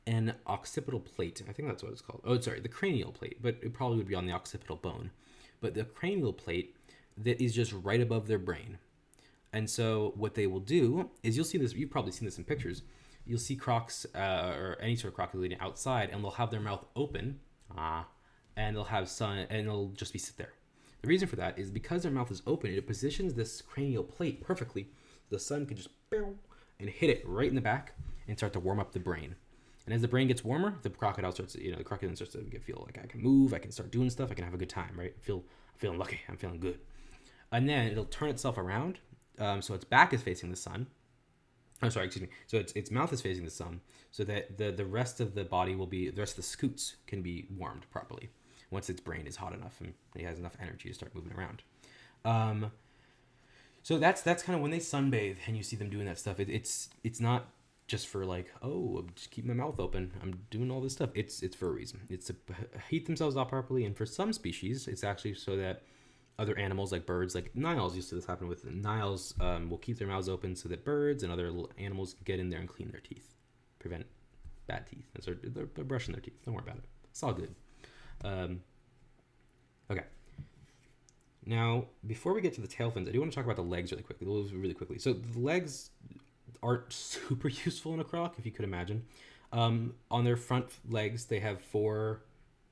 an occipital plate. I think that's what it's called. Oh, sorry, the cranial plate, but it probably would be on the occipital bone. But the cranial plate that is just right above their brain. And so what they will do is, you'll see this, you've probably seen this in pictures, you'll see crocs or any sort of crocodilian outside, and they'll have their mouth open, and they'll have sun, and it'll just sit there. The reason for that is because their mouth is open, it positions this cranial plate perfectly. The sun can just and hit it right in the back and start to warm up the brain. And as the brain gets warmer, the crocodile starts to, the crocodile starts to feel like I can move, I can start doing stuff, I can have a good time, right? I'm feeling lucky, I'm feeling good. And then it'll turn itself around, so its back is facing the sun. Oh, sorry, excuse me. So its mouth is facing the sun, so that the rest of the body the rest of the scutes can be warmed properly once its brain is hot enough and it has enough energy to start moving around. So that's kind of when they sunbathe and you see them doing that stuff. It's not just for like, oh, I'm just keeping my mouth open, I'm doing all this stuff. It's for a reason. It's to heat themselves up properly, and for some species, it's actually so that other animals like birds, like Niles used to this happen with Niles will keep their mouths open so that birds and other little animals can get in there and clean their teeth, prevent bad teeth. And so they're brushing their teeth. Don't worry about it. It's all good. Okay. Now, before we get to the tail fins, I do want to talk about the legs really quickly. So the legs aren't super useful in a croc, if you could imagine. On their front legs, they have four.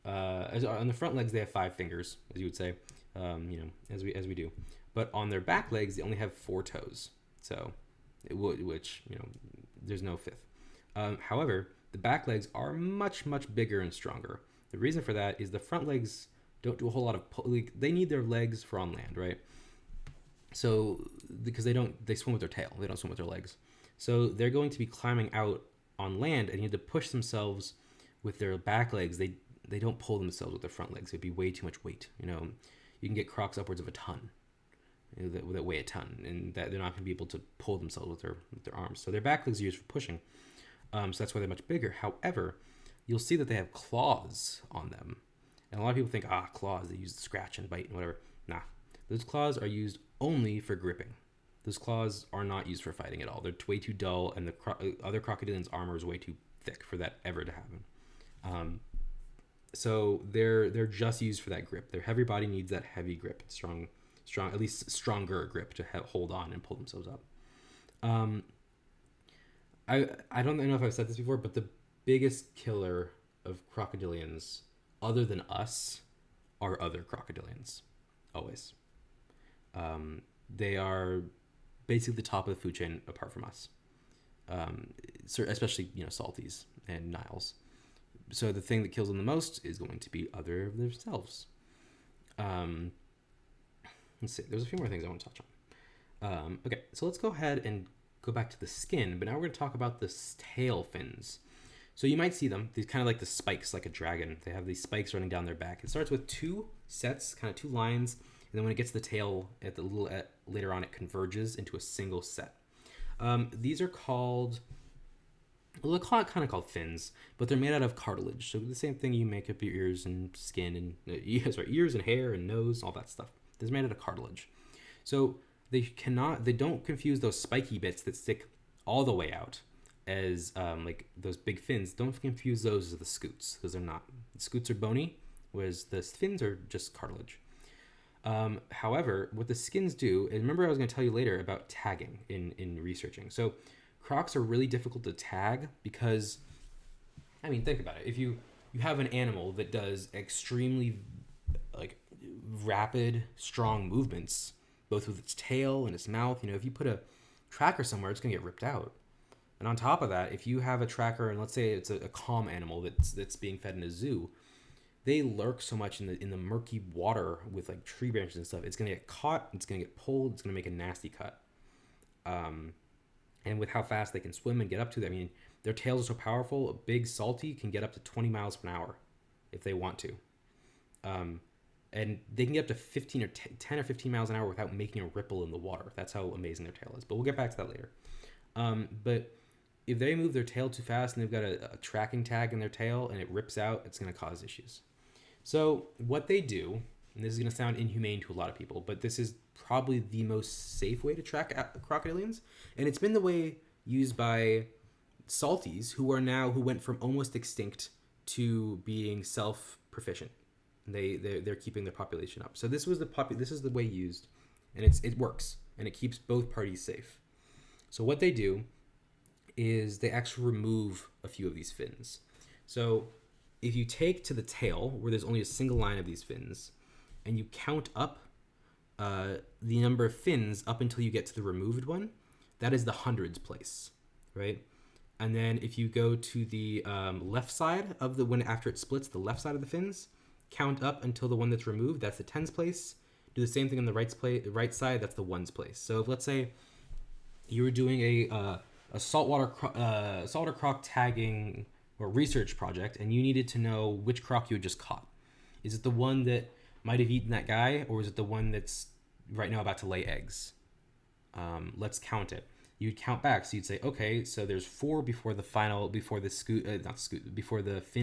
On the front legs, they have 5 fingers, as you would say. As we do. But on their back legs, they only have 4 toes. So, which there's no 5th. However, the back legs are much bigger and stronger. The reason for that is the front legs don't do a whole lot of they need their legs for on land, right? So because they swim with their tail, they don't swim with their legs. So they're going to be climbing out on land and need to push themselves with their back legs. They don't pull themselves with their front legs. It'd be way too much weight. You can get crocs upwards of a ton that weigh a ton, and that they're not going to be able to pull themselves with their arms. So their back legs are used for pushing. So that's why they're much bigger. However, you'll see that they have claws on them. And a lot of people think, claws, they use to scratch and bite and whatever. Nah, those claws are used only for gripping. Those claws are not used for fighting at all. They're way too dull, and the other crocodilians' armor is way too thick for that ever to happen. So they're just used for that grip. Their heavy body needs that heavy grip, strong, at least stronger grip to hold on and pull themselves up. I don't know if I've said this before, but the biggest killer of crocodilians, other than us, are other crocodilians. Always. They are basically the top of the food chain apart from us. Especially, salties and Niles. So the thing that kills them the most is going to be other of themselves. Let's see. There's a few more things I want to touch on. Okay, so let's go ahead and go back to the skin, but now we're going to talk about the tail fins. So you might see them. These kind of like the spikes, like a dragon. They have these spikes running down their back. It starts with 2 sets, kind of 2 lines, and then when it gets to the tail, later on, it converges into a single set. These are called, they're kind of called fins, but they're made out of cartilage. So the same thing you make up your ears and skin and ears and hair and nose, all that stuff. This is made out of cartilage. So they don't confuse those spiky bits that stick all the way out as like those big fins. Don't confuse those as the scutes, because they're not. The scutes are bony, whereas the fins are just cartilage. However, what the skins do, and remember I was going to tell you later about tagging in researching. So crocs are really difficult to tag because, think about it. If you have an animal that does extremely rapid, strong movements, both with its tail and its mouth, if you put a tracker somewhere, it's going to get ripped out. And on top of that, if you have a tracker, and let's say it's a calm animal that's being fed in a zoo, they lurk so much in the murky water with tree branches and stuff. It's going to get caught, it's going to get pulled, it's going to make a nasty cut. And with how fast they can swim and get up to that, their tails are so powerful, a big salty can get up to 20 miles per hour if they want to. And they can get up to 10 or 15 miles an hour without making a ripple in the water. That's how amazing their tail is. But we'll get back to that later. But if they move their tail too fast and they've got a tracking tag in their tail and it rips out, it's going to cause issues. So what they do, and this is going to sound inhumane to a lot of people, but this is probably the most safe way to track crocodilians. And it's been the way used by salties who went from almost extinct to being self-proficient. They're keeping their population up. So this is the way used, and it works, and it keeps both parties safe. So what they do is they actually remove a few of these fins. So if you take to the tail, where there's only a single line of these fins, and you count up the number of fins up until you get to the removed one, that is the hundreds place, right? And then if you go to the left side of the one after it splits, the left side of the fins, count up until the one that's removed, that's the tens place. Do the same thing on the right side, that's the ones place. So if, let's say you were doing a saltwater croc tagging or research project, and you needed to know which croc you had just caught. Is it the one that might have eaten that guy, or is it the one that's right now about to lay eggs? Let's count it. You'd count back, so you'd say, okay, so there's 4 before the fin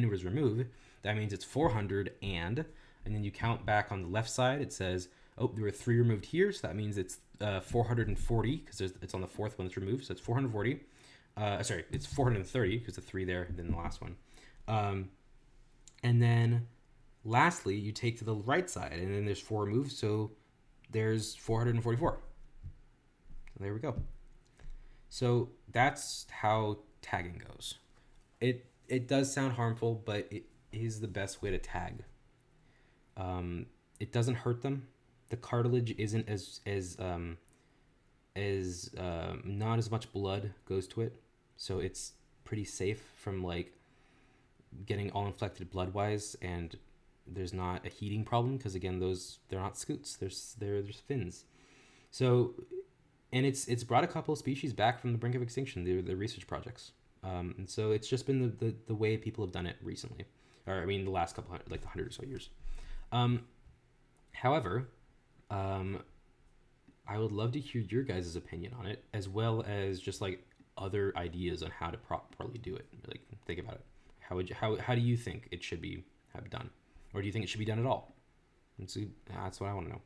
was removed. That means it's 400 and then you count back on the left side. It says Oh, there were 3 removed here, so that means it's 440 because it's on the 4th one that's removed, so it's 440. Sorry, it's 430 because the 3 there, and then the last one. And then lastly, you take to the right side, and then there's 4 removed, so there's 444. So there we go. So that's how tagging goes. It does sound harmful, but it is the best way to tag. It doesn't hurt them. The cartilage isn't as not as much blood goes to it, so it's pretty safe from like getting all infected blood wise, and there's not a heating problem because again they're not scutes, there's fins. So and it's brought a couple of species back from the brink of extinction, the research projects. And so it's just been the way people have done it recently, or I mean the last couple hundred, like the 100 or so years. However, I would love to hear your guys' opinion on it, as well as just like other ideas on how to properly do it. Like think about it. How do you think it should be done, or do you think it should be done at all? And so that's what I want to know.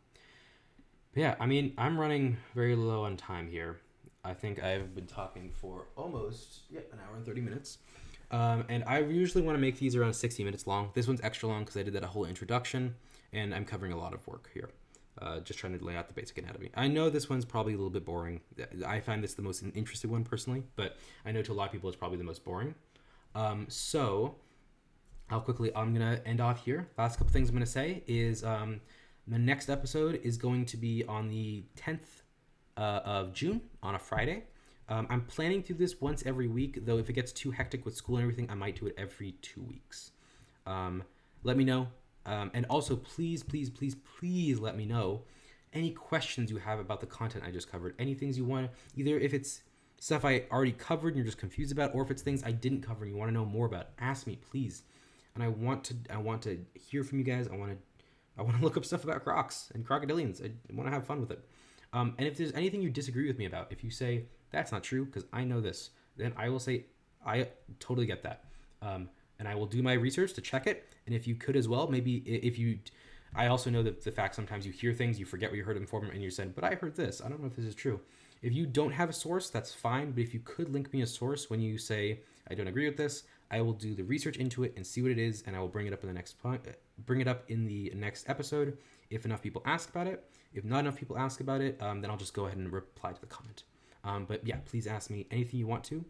But yeah, I mean I'm running very low on time here. I think I've been talking for almost an hour and 30 minutes. And I usually want to make these around 60 minutes long. This one's extra long because I did that whole introduction, and I'm covering a lot of work here. Just trying to lay out the basic anatomy. I know this one's probably a little bit boring. I find this the most interesting one personally, but I know to a lot of people it's probably the most boring. So I'm going to end off here. Last couple things I'm going to say is the next episode is going to be on the 10th of June on a Friday. I'm planning to do this once every week, though if it gets too hectic with school and everything, I might do it every 2 weeks. Let me know. And also, please let me know any questions you have about the content I just covered. Any things you want, either if it's stuff I already covered and you're just confused about, or if it's things I didn't cover and you want to know more about, ask me, please. And I want to hear from you guys. I want to look up stuff about crocs and crocodilians. I want to have fun with it. And if there's anything you disagree with me about, if you say that's not true because I know this, then I will say I totally get that. And I will do my research to check it. And if you could as well, maybe if you, I also know that the fact sometimes you hear things, you forget what you heard from, and you're saying, but I heard this. I don't know if this is true. If you don't have a source, that's fine. But if you could link me a source when you say I don't agree with this, I will do the research into it and see what it is, and I will bring it up in the next episode if enough people ask about it. If not enough people ask about it, then I'll just go ahead and reply to the comment. But yeah, please ask me anything you want to,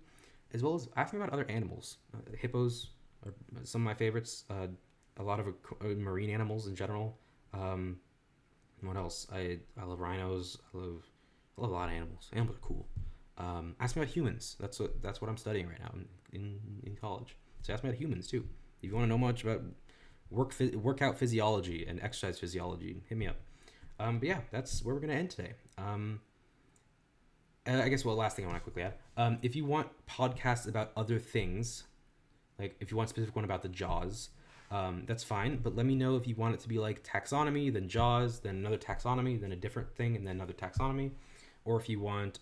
as well as ask me about other animals. Hippos are some of my favorites. A lot of marine animals in general. What else? I love rhinos. I love a lot of animals. Animals are cool. Ask me about humans. That's what I'm studying right now in college. So ask me about humans too. If you want to know much about workout physiology and exercise physiology, hit me up. But yeah, that's where we're gonna end today. I guess last thing I want to quickly add. If you want podcasts about other things, like if you want a specific one about the jaws, that's fine. But let me know if you want it to be like taxonomy, then jaws, then another taxonomy, then a different thing, and then another taxonomy, or if you want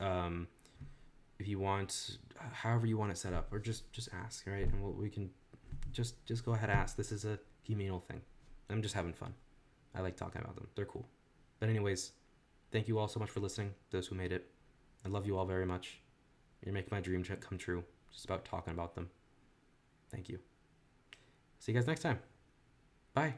however you want it set up, or just ask, right? And we can just go ahead and ask. This is a communal thing. I'm just having fun. I like talking about them. They're cool. But anyways, thank you all so much for listening, those who made it. I love you all very much. You're making my dream come true, just about talking about them. Thank you. See you guys next time. Bye.